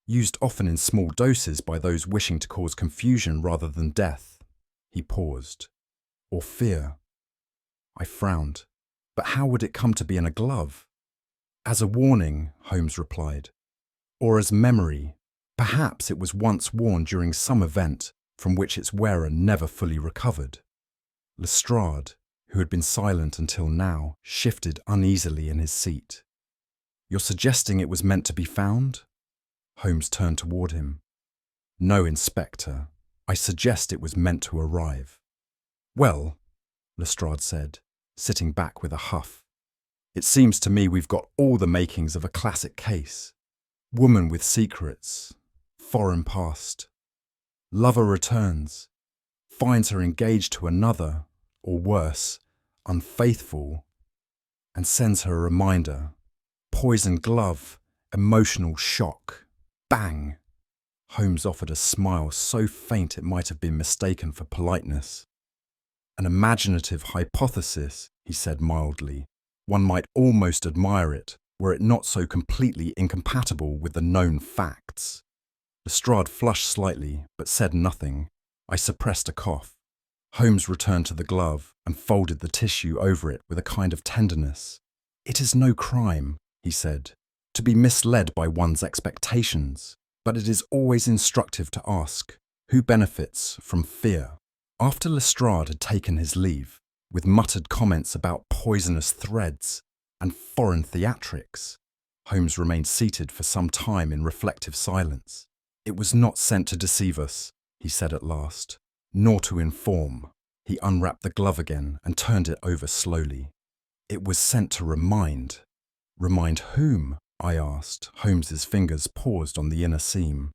[SPEAKER 1] Used often in small doses by those wishing to cause confusion rather than death." He paused. "Or fear." I frowned. "But how would it come to be in a glove?" "As a warning," Holmes replied. "Or as memory. Perhaps it was once worn during some event from which its wearer never fully recovered." Lestrade, who had been silent until now, shifted uneasily in his seat. "You're suggesting it was meant to be found?" Holmes turned toward him. "No, Inspector. I suggest it was meant to arrive." "Well," Lestrade said, sitting back with a huff, "it seems to me we've got all the makings of a classic case. Woman with secrets, foreign past. Lover returns, finds her engaged to another, or worse, unfaithful, and sends her a reminder. Poisoned glove, emotional shock. Bang!" Holmes offered a smile so faint it might have been mistaken for politeness. "An imaginative hypothesis," he said mildly. "One might almost admire it, were it not so completely incompatible with the known facts." Lestrade flushed slightly, but said nothing. I suppressed a cough. Holmes returned to the glove and folded the tissue over it with a kind of tenderness. "It is no crime," he said, "to be misled by one's expectations, but it is always instructive to ask, who benefits from fear?" After Lestrade had taken his leave, with muttered comments about poisonous threads and foreign theatrics, Holmes remained seated for some time in reflective silence. "It was not sent to deceive us," he said at last, "nor to inform." He unwrapped the glove again and turned it over slowly. "It was sent to remind." "Remind whom?" I asked. Holmes's fingers paused on the inner seam.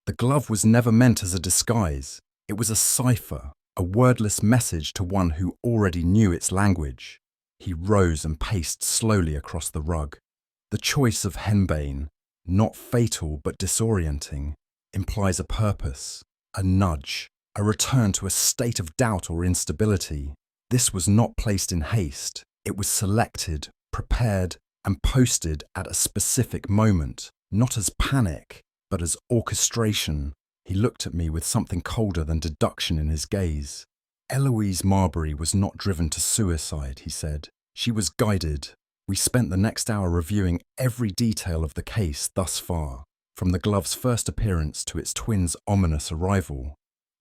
[SPEAKER 1] "The glove was never meant as a disguise. It was a cipher, a wordless message to one who already knew its language." He rose and paced slowly across the rug. "The choice of henbane, not fatal but disorienting, implies a purpose, a nudge, a return to a state of doubt or instability. This was not placed in haste. It was selected, prepared, and posted at a specific moment, not as panic, but as orchestration." He looked at me with something colder than deduction in his gaze. "Eloise Marbury was not driven to suicide," he said. "She was guided." We spent the next hour reviewing every detail of the case thus far, from the glove's first appearance to its twin's ominous arrival.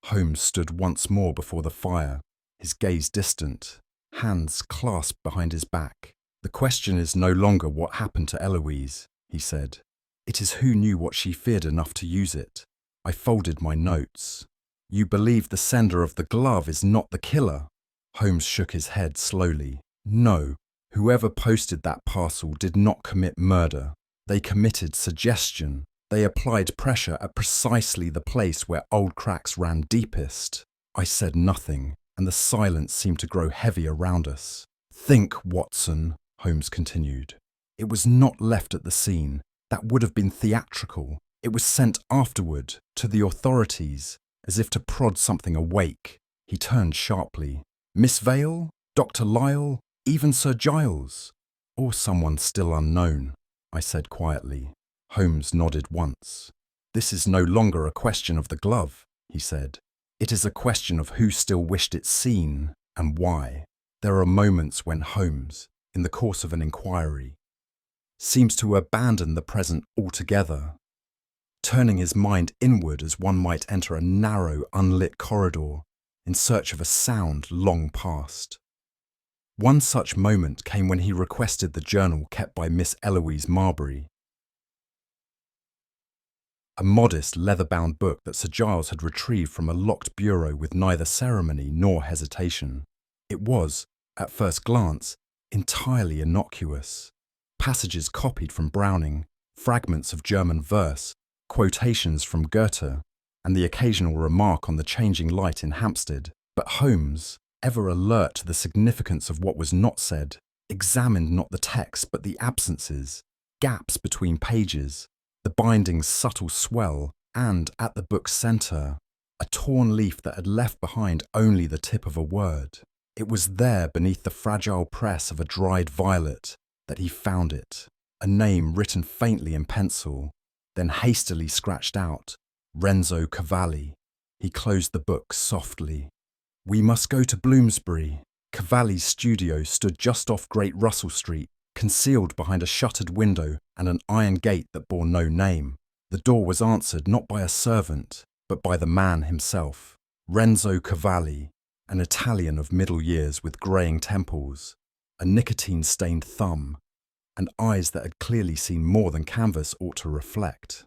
[SPEAKER 1] Holmes stood once more before the fire, his gaze distant, hands clasped behind his back. "The question is no longer what happened to Eloise," he said. "It is who knew what she feared enough to use it." I folded my notes. "You believe the sender of the glove is not the killer?" Holmes shook his head slowly. "No. Whoever posted that parcel did not commit murder. They committed suggestion. They applied pressure at precisely the place where old cracks ran deepest." I said nothing, and the silence seemed to grow heavy around us. "Think, Watson," Holmes continued. "It was not left at the scene. That would have been theatrical. It was sent afterward, to the authorities, as if to prod something awake." He turned sharply. "Miss Vale? Dr. Lyle? Even Sir Giles? Or someone still unknown?" I said quietly. Holmes nodded once. "This is no longer a question of the glove," he said. "It is a question of who still wished it seen, and why. There are moments when Holmes, in the course of an inquiry, seems to abandon the present altogether, turning his mind inward as one might enter a narrow, unlit corridor in search of a sound long past. One such moment came when he requested the journal kept by Miss Eloise Marbury, a modest leather-bound book that Sir Giles had retrieved from a locked bureau with neither ceremony nor hesitation. It was, at first glance, entirely innocuous. Passages copied from Browning, fragments of German verse, quotations from Goethe, and the occasional remark on the changing light in Hampstead. But Holmes, ever alert to the significance of what was not said, examined not the text but the absences, gaps between pages, the binding's subtle swell, and, at the book's centre, a torn leaf that had left behind only the tip of a word. It was there, beneath the fragile press of a dried violet, that he found it, a name written faintly in pencil, then hastily scratched out, Renzo Cavalli. He closed the book softly. We must go to Bloomsbury. Cavalli's studio stood just off Great Russell Street, concealed behind a shuttered window and an iron gate that bore no name. The door was answered not by a servant, but by the man himself, Renzo Cavalli, an Italian of middle years with greying temples, a nicotine-stained thumb, and eyes that had clearly seen more than canvas ought to reflect.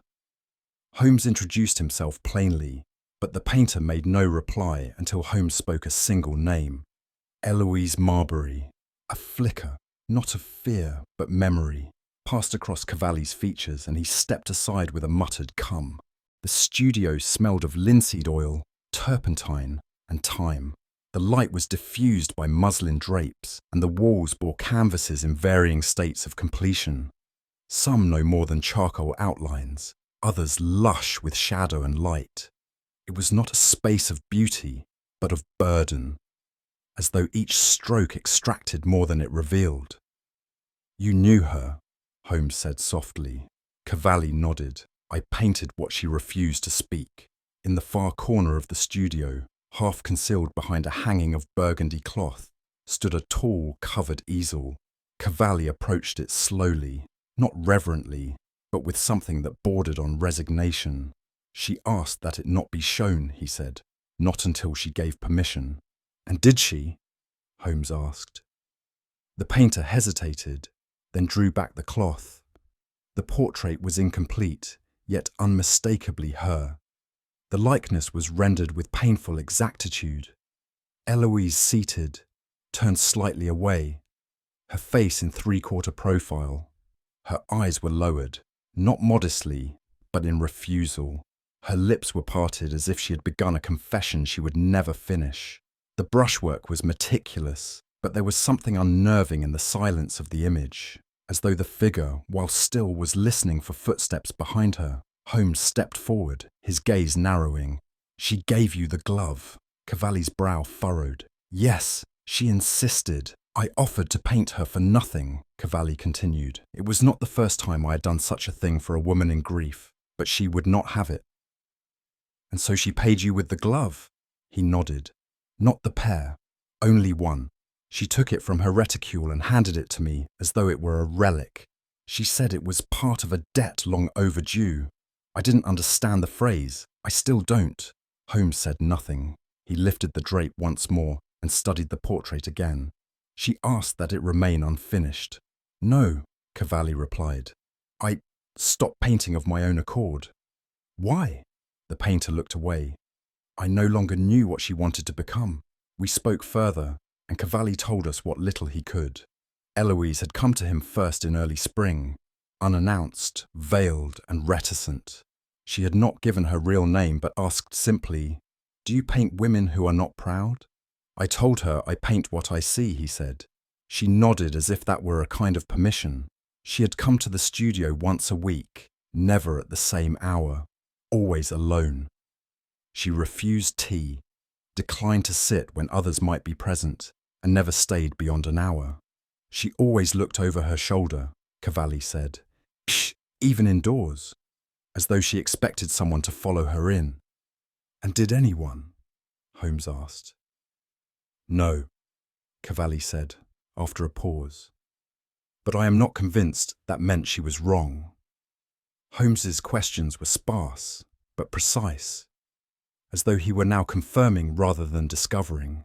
[SPEAKER 1] Holmes introduced himself plainly, but the painter made no reply until Holmes spoke a single name, Eloise Marbury. A flicker, not of fear, but memory, passed across Cavalli's features, and he stepped aside with a muttered "Come." The studio smelled of linseed oil, turpentine, and thyme. The light was diffused by muslin drapes, and the walls bore canvases in varying states of completion. Some no more than charcoal outlines, others lush with shadow and light. It was not a space of beauty, but of burden, as though each stroke extracted more than it revealed. You knew her, Holmes said softly. Cavalli nodded. I painted what she refused to speak. In the far corner of the studio, half concealed behind a hanging of burgundy cloth, stood a tall, covered easel. Cavalli approached it slowly, not reverently, but with something that bordered on resignation. She asked that it not be shown, he said, not until she gave permission. And did she? Holmes asked. The painter hesitated, then drew back the cloth. The portrait was incomplete, yet unmistakably her. The likeness was rendered with painful exactitude. Eloise seated, turned slightly away, her face in three-quarter profile. Her eyes were lowered, not modestly, but in refusal. Her lips were parted as if she had begun a confession she would never finish. The brushwork was meticulous, but there was something unnerving in the silence of the image, as though the figure, while still, was listening for footsteps behind her. Holmes stepped forward, his gaze narrowing. She gave you the glove. Cavalli's brow furrowed. Yes, she insisted. I offered to paint her for nothing, Cavalli continued. It was not the first time I had done such a thing for a woman in grief, but she would not have it. And so she paid you with the glove? He nodded. Not the pair, only one. She took it from her reticule and handed it to me as though it were a relic. She said it was part of a debt long overdue. I didn't understand the phrase. I still don't. Holmes said nothing. He lifted the drape once more and studied the portrait again. She asked that it remain unfinished. No, Cavalli replied. I stopped painting of my own accord. Why? The painter looked away. I no longer knew what she wanted to become. We spoke further, and Cavalli told us what little he could. Eloise had come to him first in early spring, unannounced, veiled, and reticent. She had not given her real name, but asked simply, "Do you paint women who are not proud?" I told her I paint what I see, he said. She nodded as if that were a kind of permission. She had come to the studio once a week, never at the same hour, always alone. She refused tea, declined to sit when others might be present, and never stayed beyond an hour. She always looked over her shoulder, Cavalli said, even indoors, as though she expected someone to follow her in. And did anyone? Holmes asked. No, Cavalli said, after a pause. but I am not convinced that meant she was wrong. Holmes's questions were sparse, but precise, as though he were now confirming rather than discovering.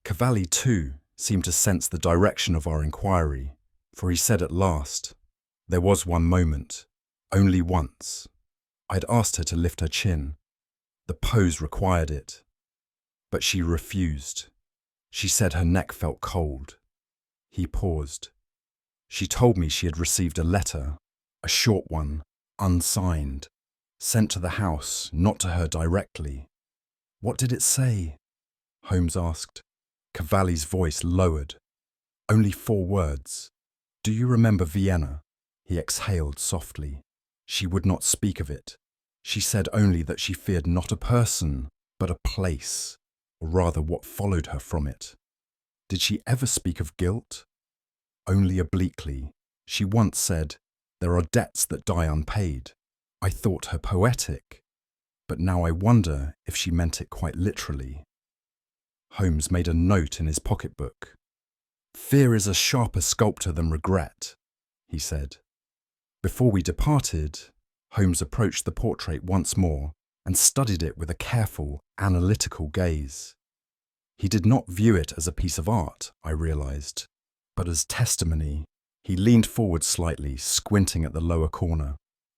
[SPEAKER 1] Cavalli, too, seemed to sense the direction of our inquiry, for he said at last, "There was one moment, only once. I'd asked her to lift her chin. The pose required it. But she refused. She said her neck felt cold." He paused. "She told me she had received a letter, a short one, unsigned, sent to the house, not to her directly." "What did it say?" Holmes asked. Cavalli's voice lowered. "Only 4 words. Do you remember Vienna?" He exhaled softly. She would not speak of it. She said only that she feared not a person, but a place, or rather what followed her from it. Did she ever speak of guilt? Only obliquely. She once said, "There are debts that die unpaid." I thought her poetic, but now I wonder if she meant it quite literally. Holmes made a note in his pocketbook. "Fear is a sharper sculptor than regret," he said. Before we departed, Holmes approached the portrait once more and studied it with a careful, analytical gaze. He did not view it as a piece of art, I realized, but as testimony. He leaned forward slightly, squinting at the lower corner.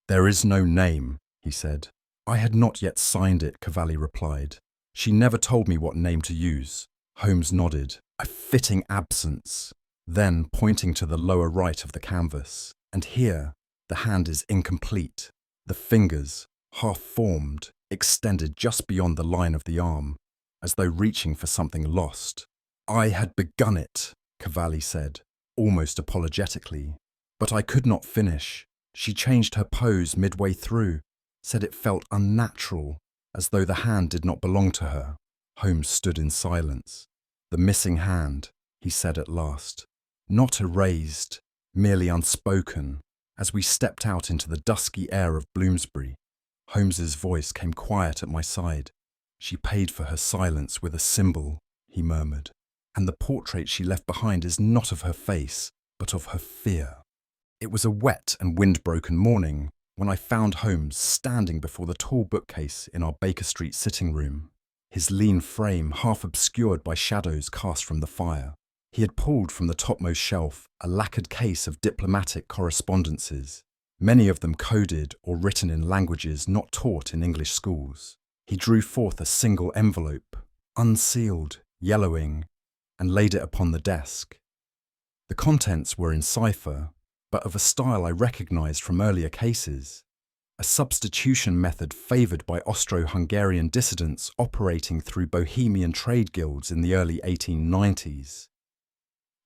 [SPEAKER 1] "There is no name," he said. "I had not yet signed it," Cavalli replied. "She never told me what name to use." Holmes nodded. "A fitting absence." Then, pointing to the lower right of the canvas, "And here, the hand is incomplete. The fingers, half-formed, extended just beyond the line of the arm, as though reaching for something lost." "I had begun it," Cavalli said, almost apologetically. "But I could not finish. She changed her pose midway through, said it felt unnatural, as though the hand did not belong to her." Holmes stood in silence. "The missing hand," he said at last. "Not erased, merely unspoken." As we stepped out into the dusky air of Bloomsbury, Holmes's voice came quiet at my side. "She paid for her silence with a symbol," he murmured. "And the portrait she left behind is not of her face, but of her fear." It was a wet and wind-broken morning when I found Holmes standing before the tall bookcase in our Baker Street sitting room, his lean frame half obscured by shadows cast from the fire. He had pulled from the topmost shelf a lacquered case of diplomatic correspondences, many of them coded or written in languages not taught in English schools. He drew forth a single envelope, unsealed, yellowing, and laid it upon the desk. The contents were in cipher, but of a style I recognized from earlier cases, a substitution method favored by Austro-Hungarian dissidents operating through Bohemian trade guilds in the early 1890s.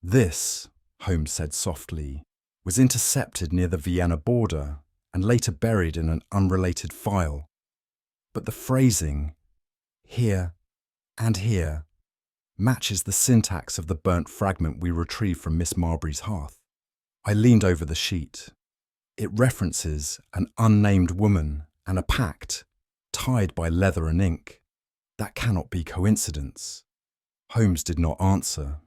[SPEAKER 1] "This," Holmes said softly, "was intercepted near the Vienna border and later buried in an unrelated file. But the phrasing, 'here' and 'here', matches the syntax of the burnt fragment we retrieved from Miss Marbury's hearth." I leaned over the sheet. "It references an unnamed woman and a pact, tied by leather and ink. That cannot be coincidence." Holmes did not answer.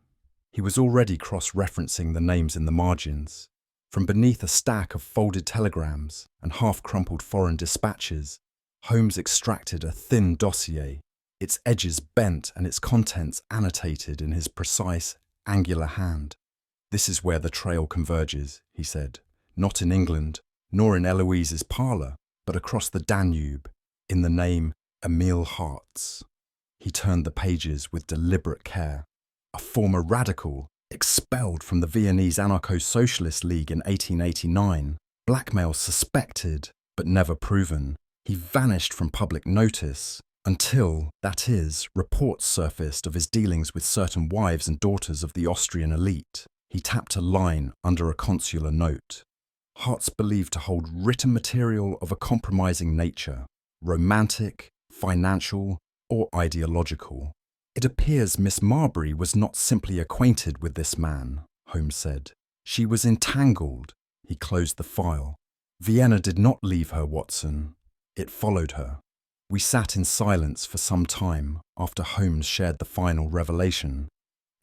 [SPEAKER 1] He was already cross-referencing the names in the margins. From beneath a stack of folded telegrams and half-crumpled foreign dispatches, Holmes extracted a thin dossier, its edges bent and its contents annotated in his precise, angular hand. "This is where the trail converges," he said. "Not in England, nor in Eloise's parlour, but across the Danube, in the name Emil Hartz." He turned the pages with deliberate care. A former radical, expelled from the Viennese Anarcho-Socialist League in 1889, blackmail suspected but never proven. He vanished from public notice until, that is, reports surfaced of his dealings with certain wives and daughters of the Austrian elite. He tapped a line under a consular note. "Hartz believed to hold written material of a compromising nature, romantic, financial, or ideological. It appears Miss Marbury was not simply acquainted with this man," Holmes said. "She was entangled." He closed the file. "Vienna did not leave her, Watson. It followed her." We sat in silence for some time after Holmes shared the final revelation.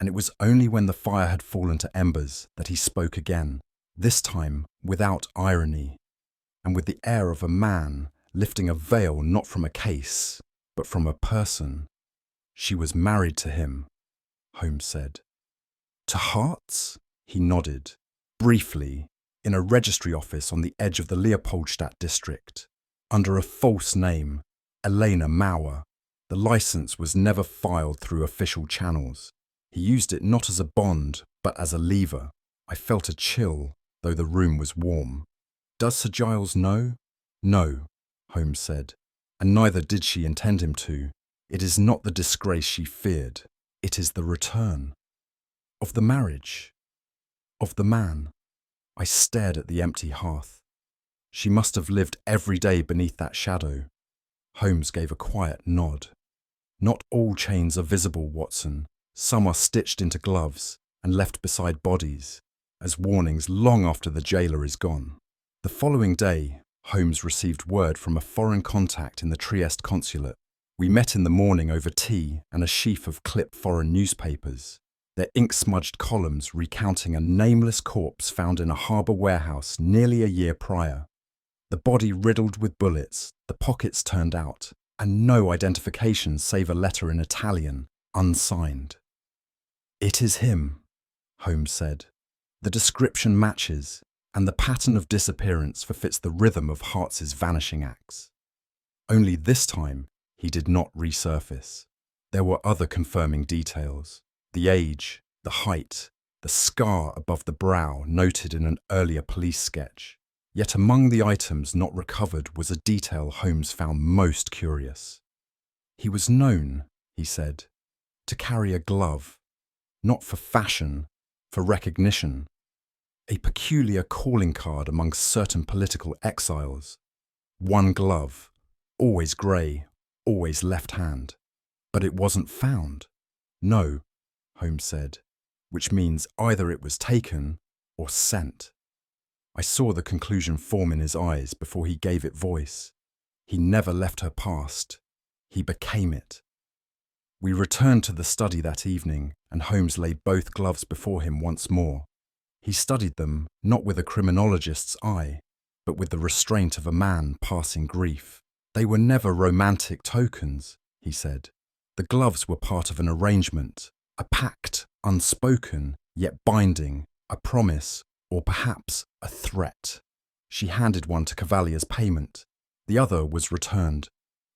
[SPEAKER 1] and it was only when the fire had fallen to embers that he spoke again, this time without irony, and with the air of a man lifting a veil not from a case, but from a person. "She was married to him," Holmes said. "To Hart's?" He nodded. "Briefly, in a registry office on the edge of the Leopoldstadt district, under a false name, Elena Mauer. The license was never filed through official channels. He used it not as a bond, but as a lever." I felt a chill, though the room was warm. "Does Sir Giles know?" "No," Holmes said, "and neither did she intend him to. It is not the disgrace she feared. It is the return." "Of the marriage? Of the man?" I stared at the empty hearth. She must have lived every day beneath that shadow. Holmes gave a quiet nod. "Not all chains are visible, Watson. Some are stitched into gloves and left beside bodies, as warnings long after the jailer is gone." The following day, Holmes received word from a foreign contact in the Trieste consulate. We met in the morning over tea and a sheaf of clipped foreign newspapers, their ink-smudged columns recounting a nameless corpse found in a harbour warehouse nearly a year prior. The body riddled with bullets, the pockets turned out, and no identification save a letter in Italian, unsigned. "It is him," Holmes said. "The description matches, and the pattern of disappearance fits the rhythm of Hart's vanishing acts." Only this time, he did not resurface. There were other confirming details. The age, the height, the scar above the brow noted in an earlier police sketch. Yet among the items not recovered was a detail Holmes found most curious. "He was known," he said, "to carry a glove, not for fashion, for recognition. A peculiar calling card among certain political exiles. One glove, always grey, always left hand. But it wasn't found." "No," Holmes said, "which means either it was taken or sent." I saw the conclusion form in his eyes before he gave it voice. He never left her past. He became it. We returned to the study that evening, and Holmes laid both gloves before him once more. He studied them not with a criminologist's eye, but with the restraint of a man passing grief. "They were never romantic tokens," he said. "The gloves were part of an arrangement, a pact, unspoken, yet binding, a promise, or perhaps a threat." She handed one to Cavalli as payment. The other was returned,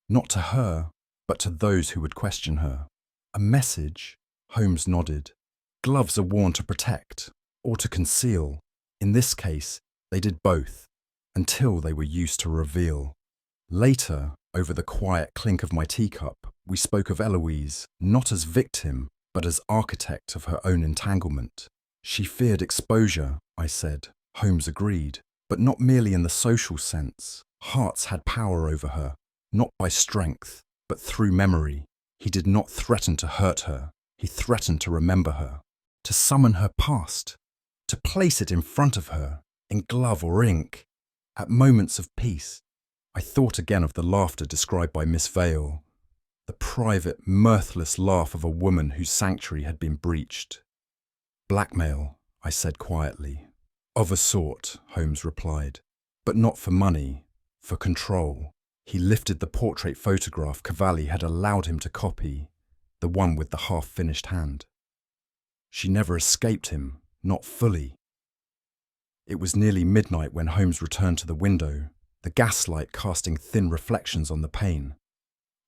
[SPEAKER 1] not to her, but to those who would question her. "A message?" Holmes nodded. "Gloves are worn to protect, or to conceal. In this case, they did both, until they were used to reveal." Later, over the quiet clink of my teacup, we spoke of Eloise, not as victim, but as architect of her own entanglement. "She feared exposure," I said. Holmes agreed, but not merely in the social sense. Hart's had power over her, not by strength, but through memory. He did not threaten to hurt her. He threatened to remember her, to summon her past, to place it in front of her, in glove or ink, at moments of peace. I thought again of the laughter described by Miss Vale, the private, mirthless laugh of a woman whose sanctuary had been breached. "Blackmail," I said quietly. "Of a sort," Holmes replied, "but not for money, for control." He lifted the portrait photograph Cavalli had allowed him to copy, the one with the half-finished hand. "She never escaped him, not fully." It was nearly midnight when Holmes returned to the window, the gaslight casting thin reflections on the pane.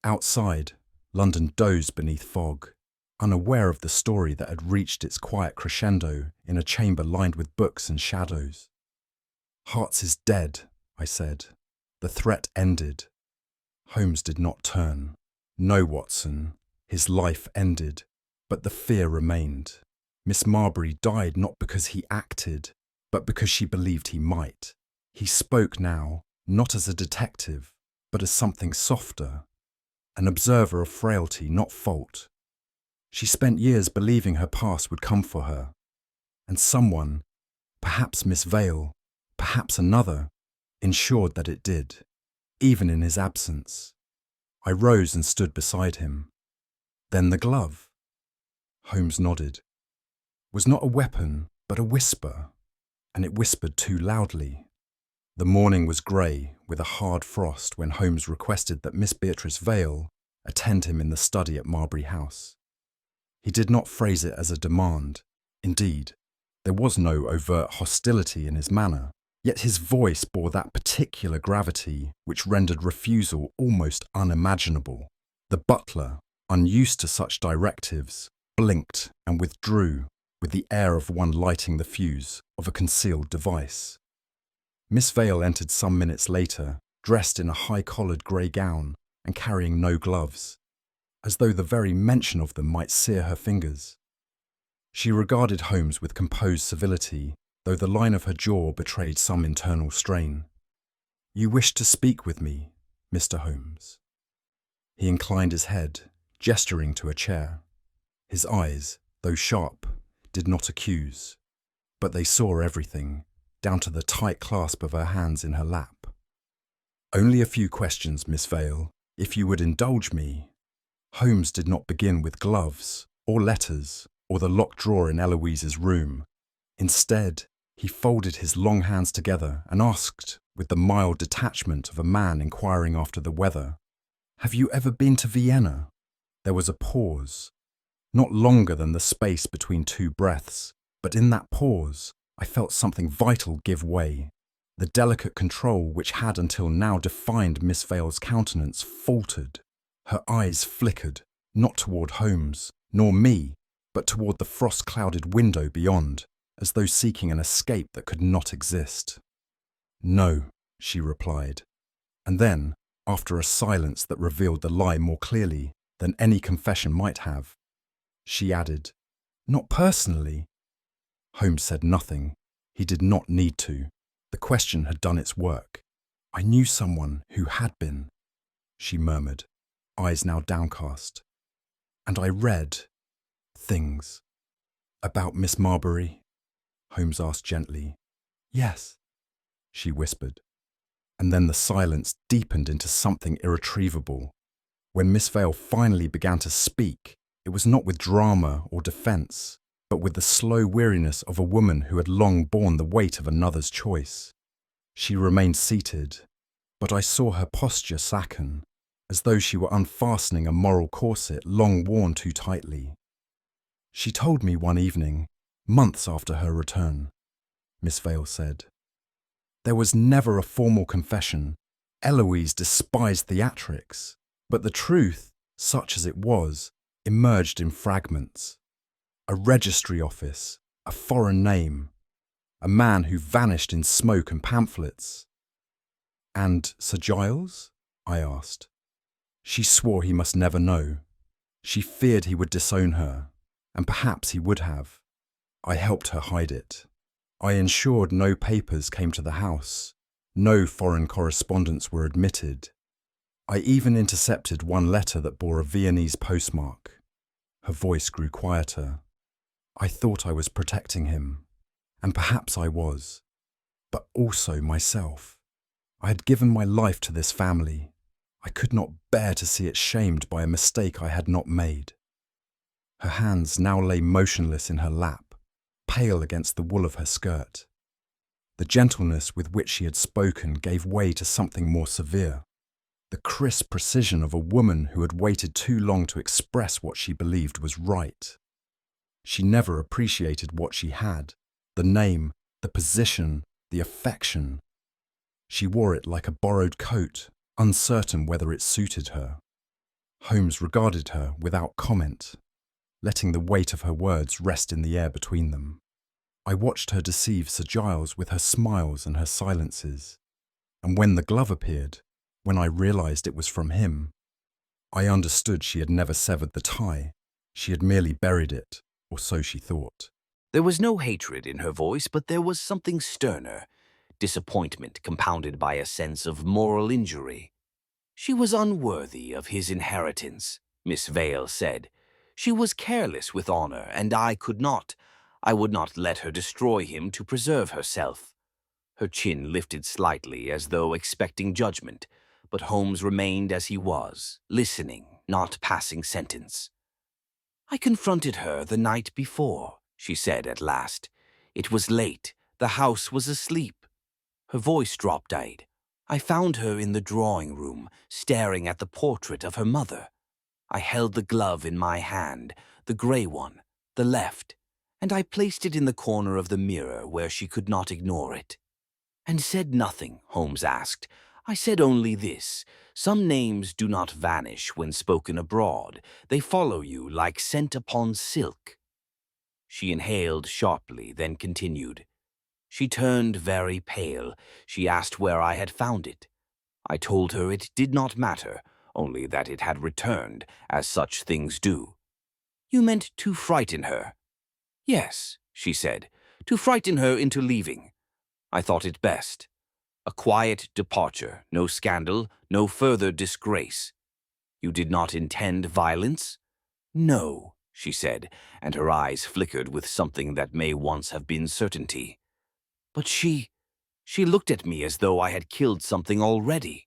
[SPEAKER 1] Outside, London dozed beneath fog, unaware of the story that had reached its quiet crescendo in a chamber lined with books and shadows. "Hart's is dead," I said. The threat ended. Holmes did not turn. "No, Watson, his life ended, but the fear remained. Miss Marbury died not because he acted, but because she believed he might." He spoke now, not as a detective, but as something softer, an observer of frailty, not fault. She spent years believing her past would come for her, and someone, perhaps Miss Vale, perhaps another, ensured that it did, even in his absence. I rose and stood beside him. "Then the glove?" Holmes nodded. Was not a weapon, but a whisper, and it whispered too loudly. The morning was grey, with a hard frost, when Holmes requested that Miss Beatrice Vale attend him in the study at Marbury House. He did not phrase it as a demand. Indeed, there was no overt hostility in his manner, yet his voice bore that particular gravity which rendered refusal almost unimaginable. The butler, unused to such directives, blinked and withdrew with the air of one lighting the fuse of a concealed device. Miss Vale entered some minutes later, dressed in a high-collared grey gown and carrying no gloves, as though the very mention of them might sear her fingers. She regarded Holmes with composed civility, though the line of her jaw betrayed some internal strain. "You wish to speak with me, Mr. Holmes?" He inclined his head, gesturing to a chair. His eyes, though sharp, did not accuse, but they saw everything, down to the tight clasp of her hands in her lap. "Only a few questions, Miss Vale, if you would indulge me." Holmes did not begin with gloves, or letters, or the locked drawer in Eloise's room. Instead, he folded his long hands together and asked, with the mild detachment of a man inquiring after the weather, "Have you ever been to Vienna?" There was a pause, not longer than the space between two breaths, but in that pause I felt something vital give way. The delicate control which had until now defined Miss Vale's countenance faltered. Her eyes flickered, not toward Holmes, nor me, but toward the frost-clouded window beyond, as though seeking an escape that could not exist. "No," she replied. And then, after a silence that revealed the lie more clearly than any confession might have, she added, "Not personally." Holmes said nothing. He did not need to. The question had done its work. "I knew someone who had been," she murmured, eyes now downcast. "And I read things." "About Miss Marbury?" Holmes asked gently. "Yes," she whispered. And then the silence deepened into something irretrievable. When Miss Vale finally began to speak, it was not with drama or defence, but with the slow weariness of a woman who had long borne the weight of another's choice. She remained seated, but I saw her posture slacken, as though she were unfastening a moral corset long worn too tightly. "She told me one evening, months after her return," Miss Vale said. "There was never a formal confession. Eloise despised theatrics, but the truth, such as it was, emerged in fragments. A registry office, a foreign name, a man who vanished in smoke and pamphlets." "And Sir Giles?" I asked. She swore he must never know. She feared he would disown her, and perhaps he would have. I helped her hide it. I ensured no papers came to the house. No foreign correspondents were admitted. I even intercepted one letter that bore a Viennese postmark. Her voice grew quieter. "I thought I was protecting him, and perhaps I was, but also myself. I had given my life to this family. I could not bear to see it shamed by a mistake I had not made." Her hands now lay motionless in her lap, pale against the wool of her skirt. The gentleness with which she had spoken gave way to something more severe. The crisp precision of a woman who had waited too long to express what she believed was right. She never appreciated what she had, the name, the position, the affection. She wore it like a borrowed coat, uncertain whether it suited her. Holmes regarded her without comment, letting the weight of her words rest in the air between them. I watched her deceive Sir Giles with her smiles and her silences, and when the glove appeared, when I realised it was from him, I understood she had never severed the tie. She had merely buried it, or so she thought.
[SPEAKER 2] There was no hatred in her voice, but there was something sterner, disappointment compounded by a sense of moral injury. She was unworthy of his inheritance, Miss Vale said. She was careless with honor, and I would not let her destroy him to preserve herself. Her chin lifted slightly as though expecting judgment, but Holmes remained as he was, listening, not passing sentence. I confronted her the night before, she said at last. It was late. The house was asleep. Her voice dropped. I found her in the drawing room, staring at the portrait of her mother. I held the glove in my hand, the grey one, the left, and I placed it in the corner of the mirror where she could not ignore it. And said nothing, Holmes asked. I said only this. Some names do not vanish when spoken abroad. They follow you like scent upon silk. She inhaled sharply, then continued. She turned very pale. She asked where I had found it. I told her it did not matter, only that it had returned, as such things do. You meant to frighten her? Yes, she said, to frighten her into leaving. I thought it best. A quiet departure, no scandal, no further disgrace. You did not intend violence? No, she said, and her eyes flickered with something that may once have been certainty. But she looked at me as though I had killed something already.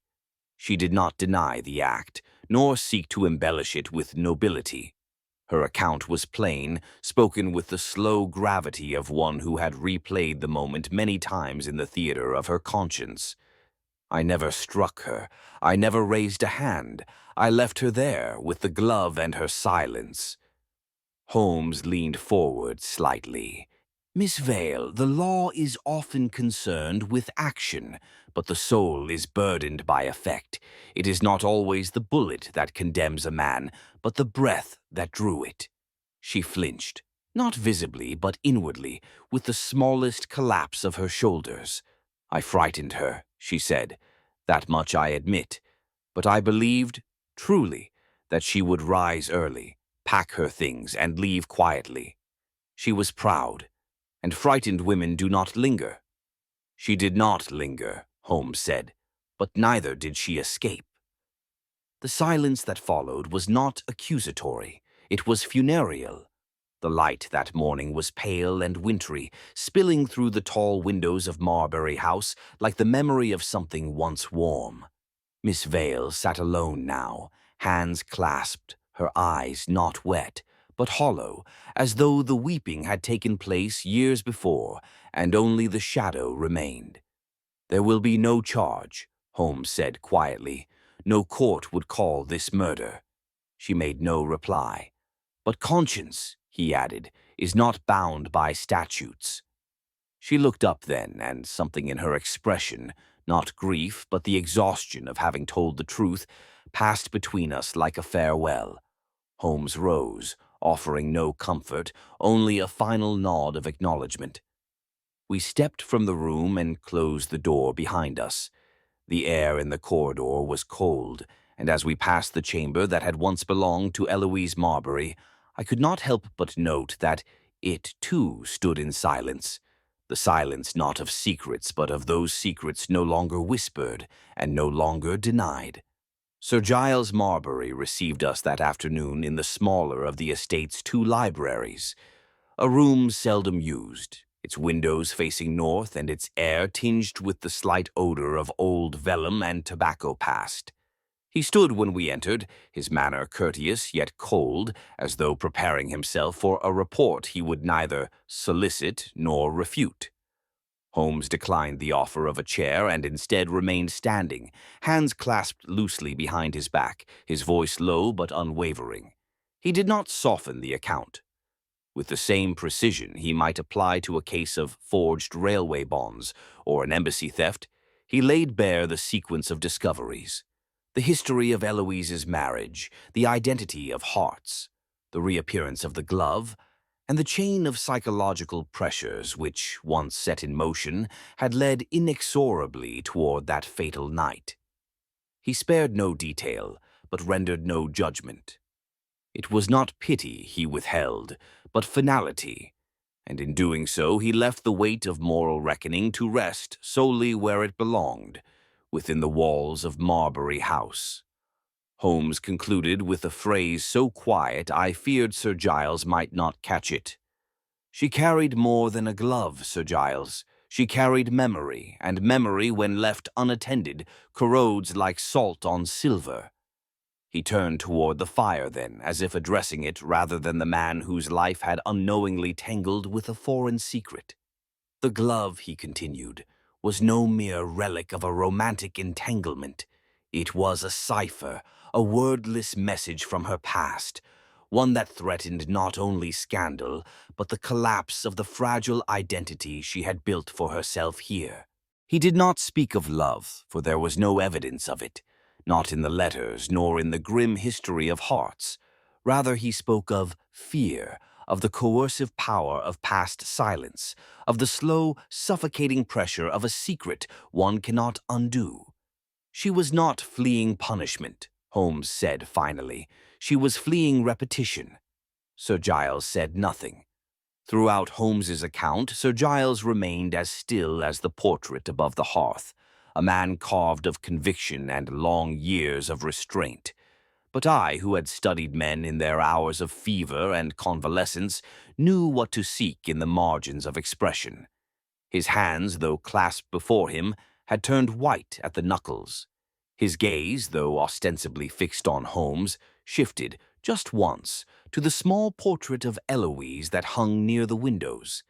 [SPEAKER 2] She did not deny the act, nor seek to embellish it with nobility. Her account was plain, spoken with the slow gravity of one who had replayed the moment many times in the theater of her conscience. I never struck her. I never raised a hand. I left her there with the glove and her silence. Holmes leaned forward slightly. Miss Vale, the law is often concerned with action, but the soul is burdened by effect. It is not always the bullet that condemns a man, but the breath that drew it. She flinched, not visibly, but inwardly, with the smallest collapse of her shoulders. I frightened her, she said. That much I admit. But I believed, truly, that she would rise early, pack her things, and leave quietly. She was proud, and frightened women do not linger. She did not linger, Holmes said, but neither did she escape. The silence that followed was not accusatory. It was funereal. The light that morning was pale and wintry, spilling through the tall windows of Marbury House like the memory of something once warm. Miss Vale sat alone now, hands clasped, her eyes not wet, but hollow, as though the weeping had taken place years before, and only the shadow remained. There will be no charge, Holmes said quietly. No court would call this murder. She made no reply. But conscience, he added, is not bound by statutes. She looked up then, and something in her expression, not grief, but the exhaustion of having told the truth, passed between us like a farewell. Holmes rose, offering no comfort, only a final nod of acknowledgement. We stepped from the room and closed the door behind us. The air in the corridor was cold, and as we passed the chamber that had once belonged to Eloise Marbury, I could not help but note that it, too, stood in silence. The silence not of secrets, but of those secrets no longer whispered and no longer denied. Sir Giles Marbury received us that afternoon in the smaller of the estate's two libraries, a room seldom used, its windows facing north and its air tinged with the slight odor of old vellum and tobacco past. He stood when we entered, his manner courteous yet cold, as though preparing himself for a report he would neither solicit nor refute. Holmes declined the offer of a chair and instead remained standing, hands clasped loosely behind his back, his voice low but unwavering. He did not soften the account. With the same precision he might apply to a case of forged railway bonds or an embassy theft. He laid bare the sequence of discoveries. The history of Eloise's marriage, the identity of hearts, the reappearance of the glove, and the chain of psychological pressures which, once set in motion, had led inexorably toward that fatal night. He spared no detail, but rendered no judgment. It was not pity he withheld, but finality, and in doing so he left the weight of moral reckoning to rest solely where it belonged, within the walls of Marbury House. Holmes concluded with a phrase so quiet I feared Sir Giles might not catch it. She carried more than a glove, Sir Giles. She carried memory, and memory, when left unattended, corrodes like salt on silver. He turned toward the fire then, as if addressing it rather than the man whose life had unknowingly tangled with a foreign secret. The glove, he continued, was no mere relic of a romantic entanglement. It was a cipher, a wordless message from her past, one that threatened not only scandal, but the collapse of the fragile identity she had built for herself here. He did not speak of love, for there was no evidence of it, not in the letters nor in the grim history of hearts. Rather, he spoke of fear, of the coercive power of past silence, of the slow, suffocating pressure of a secret one cannot undo. She was not fleeing punishment, Holmes said finally. She was fleeing repetition. Sir Giles said nothing. Throughout Holmes's account, Sir Giles remained as still as the portrait above the hearth, a man carved of conviction and long years of restraint. But I, who had studied men in their hours of fever and convalescence, knew what to seek in the margins of expression. His hands, though clasped before him, had turned white at the knuckles. His gaze, though ostensibly fixed on Holmes, shifted, just once, to the small portrait of Eloise that hung near the windows.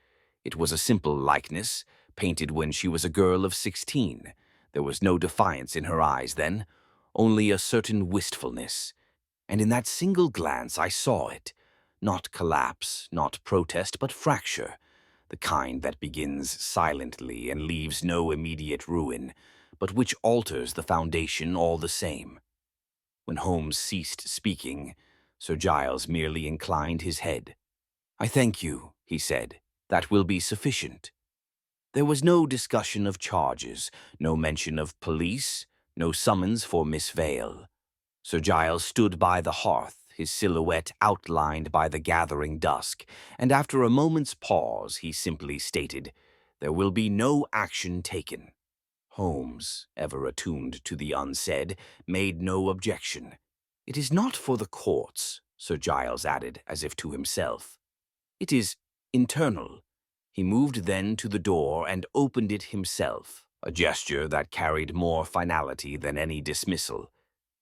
[SPEAKER 2] It was a simple likeness, painted when she was a girl of 16. There was no defiance in her eyes then, only a certain wistfulness. And in that single glance I saw it, not collapse, not protest, but fracture, the kind that begins silently and leaves no immediate ruin, but which alters the foundation all the same. When Holmes ceased speaking, Sir Giles merely inclined his head. "I thank you," he said. "That will be sufficient." There was no discussion of charges, no mention of police, no summons for Miss Vale. Sir Giles stood by the hearth, his silhouette outlined by the gathering dusk, and after a moment's pause he simply stated, "There will be no action taken." Holmes, ever attuned to the unsaid, made no objection. "It is not for the courts," Sir Giles added, as if to himself. "It is internal." He moved then to the door and opened it himself, a gesture that carried more finality than any dismissal.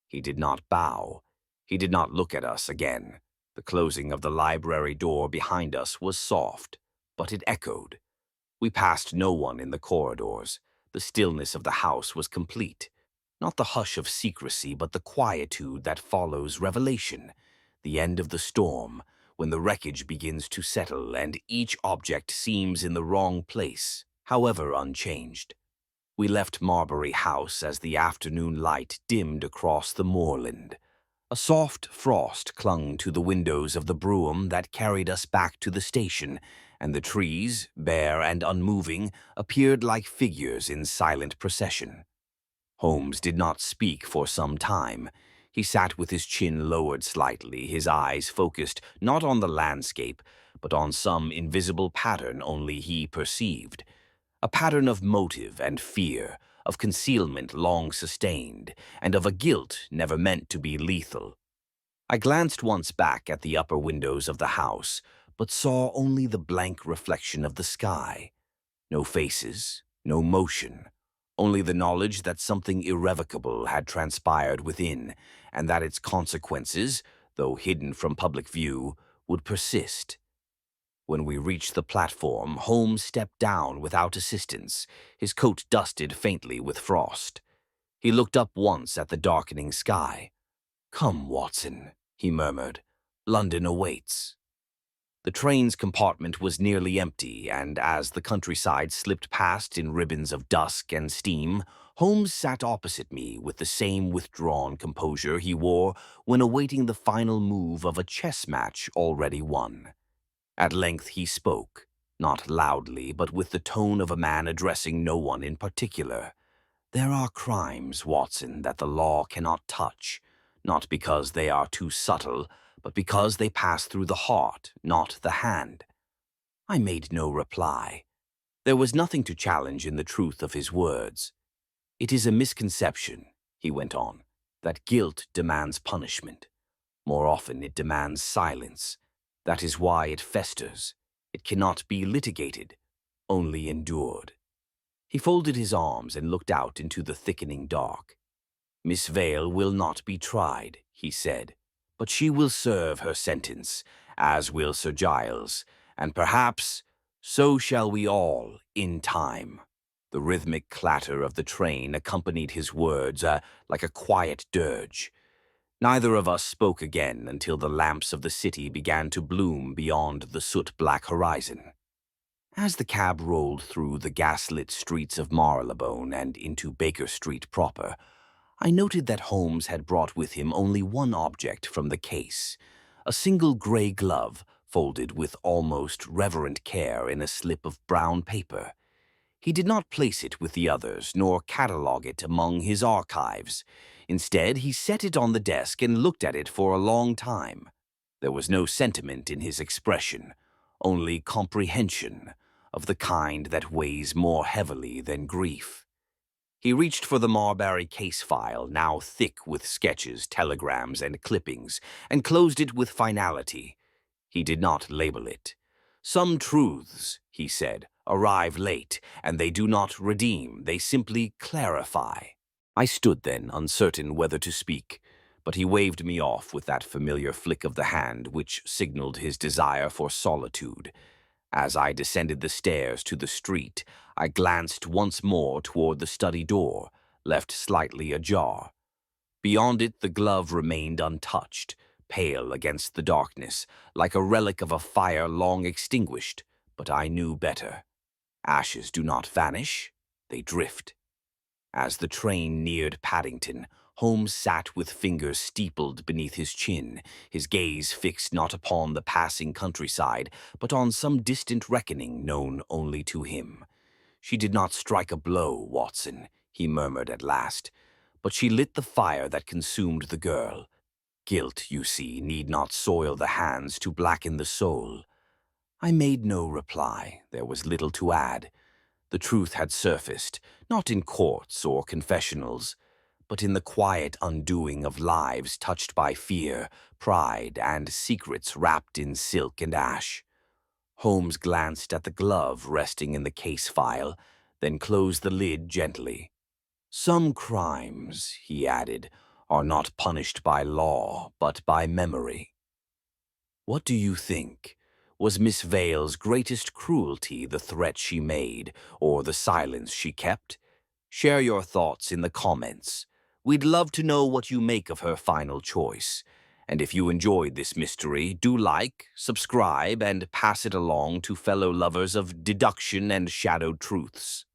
[SPEAKER 2] He did not bow. He did not look at us again. The closing of the library door behind us was soft, but it echoed. We passed no one in the corridors. The stillness of the house was complete. Not the hush of secrecy, but the quietude that follows revelation, the end of the storm, when the wreckage begins to settle and each object seems in the wrong place, however unchanged. We left Marbury House as the afternoon light dimmed across the moorland. A soft frost clung to the windows of the brougham that carried us back to the station, and the trees, bare and unmoving, appeared like figures in silent procession. Holmes did not speak for some time. He sat with his chin lowered slightly, his eyes focused not on the landscape, but on some invisible pattern only he perceived. A pattern of motive and fear, of concealment long sustained, and of a guilt never meant to be lethal. I glanced once back at the upper windows of the house, but saw only the blank reflection of the sky. No faces, no motion, only the knowledge that something irrevocable had transpired within, and that its consequences, though hidden from public view, would persist. When we reached the platform, Holmes stepped down without assistance, his coat dusted faintly with frost. He looked up once at the darkening sky. "Come, Watson," he murmured. "London awaits." The train's compartment was nearly empty, and as the countryside slipped past in ribbons of dusk and steam, Holmes sat opposite me with the same withdrawn composure he wore when awaiting the final move of a chess match already won. At length he spoke, not loudly, but with the tone of a man addressing no one in particular. "There are crimes, Watson, that the law cannot touch, not because they are too subtle, but because they pass through the heart, not the hand." I made no reply. There was nothing to challenge in the truth of his words. "It is a misconception," he went on, "that guilt demands punishment. More often it demands silence. That is why it festers. It cannot be litigated, only endured." He folded his arms and looked out into the thickening dark. "Miss Vale will not be tried," he said, "but she will serve her sentence, as will Sir Giles, and perhaps so shall we all in time." The rhythmic clatter of the train accompanied his words like a quiet dirge. Neither of us spoke again until the lamps of the city began to bloom beyond the soot-black horizon. As the cab rolled through the gas-lit streets of Marylebone and into Baker Street proper, I noted that Holmes had brought with him only one object from the case, a single gray glove folded with almost reverent care in a slip of brown paper. He did not place it with the others, nor catalogue it among his archives. Instead, he set it on the desk and looked at it for a long time. There was no sentiment in his expression, only comprehension, of the kind that weighs more heavily than grief. He reached for the Marbury case file, now thick with sketches, telegrams, and clippings, and closed it with finality. He did not label it. "Some truths," he said, "arrive late, and they do not redeem, they simply clarify." I stood then, uncertain whether to speak, but he waved me off with that familiar flick of the hand which signaled his desire for solitude. As I descended the stairs to the street, I glanced once more toward the study door, left slightly ajar. Beyond it the glove remained untouched, pale against the darkness, like a relic of a fire long extinguished, but I knew better. Ashes do not vanish, they drift. As the train neared Paddington, Holmes sat with fingers steepled beneath his chin, his gaze fixed not upon the passing countryside, but on some distant reckoning known only to him. "She did not strike a blow, Watson," he murmured at last, "but she lit the fire that consumed the girl. Guilt, you see, need not soil the hands to blacken the soul." I made no reply. There was little to add. The truth had surfaced, not in courts or confessionals, but in the quiet undoing of lives touched by fear, pride, and secrets wrapped in silk and ash. Holmes glanced at the glove resting in the case file, then closed the lid gently. "Some crimes," he added, "are not punished by law, but by memory." What do you think? Was Miss Vale's greatest cruelty the threat she made, or the silence she kept? Share your thoughts in the comments. We'd love to know what you make of her final choice. And if you enjoyed this mystery, do like, subscribe, and pass it along to fellow lovers of deduction and shadowed truths.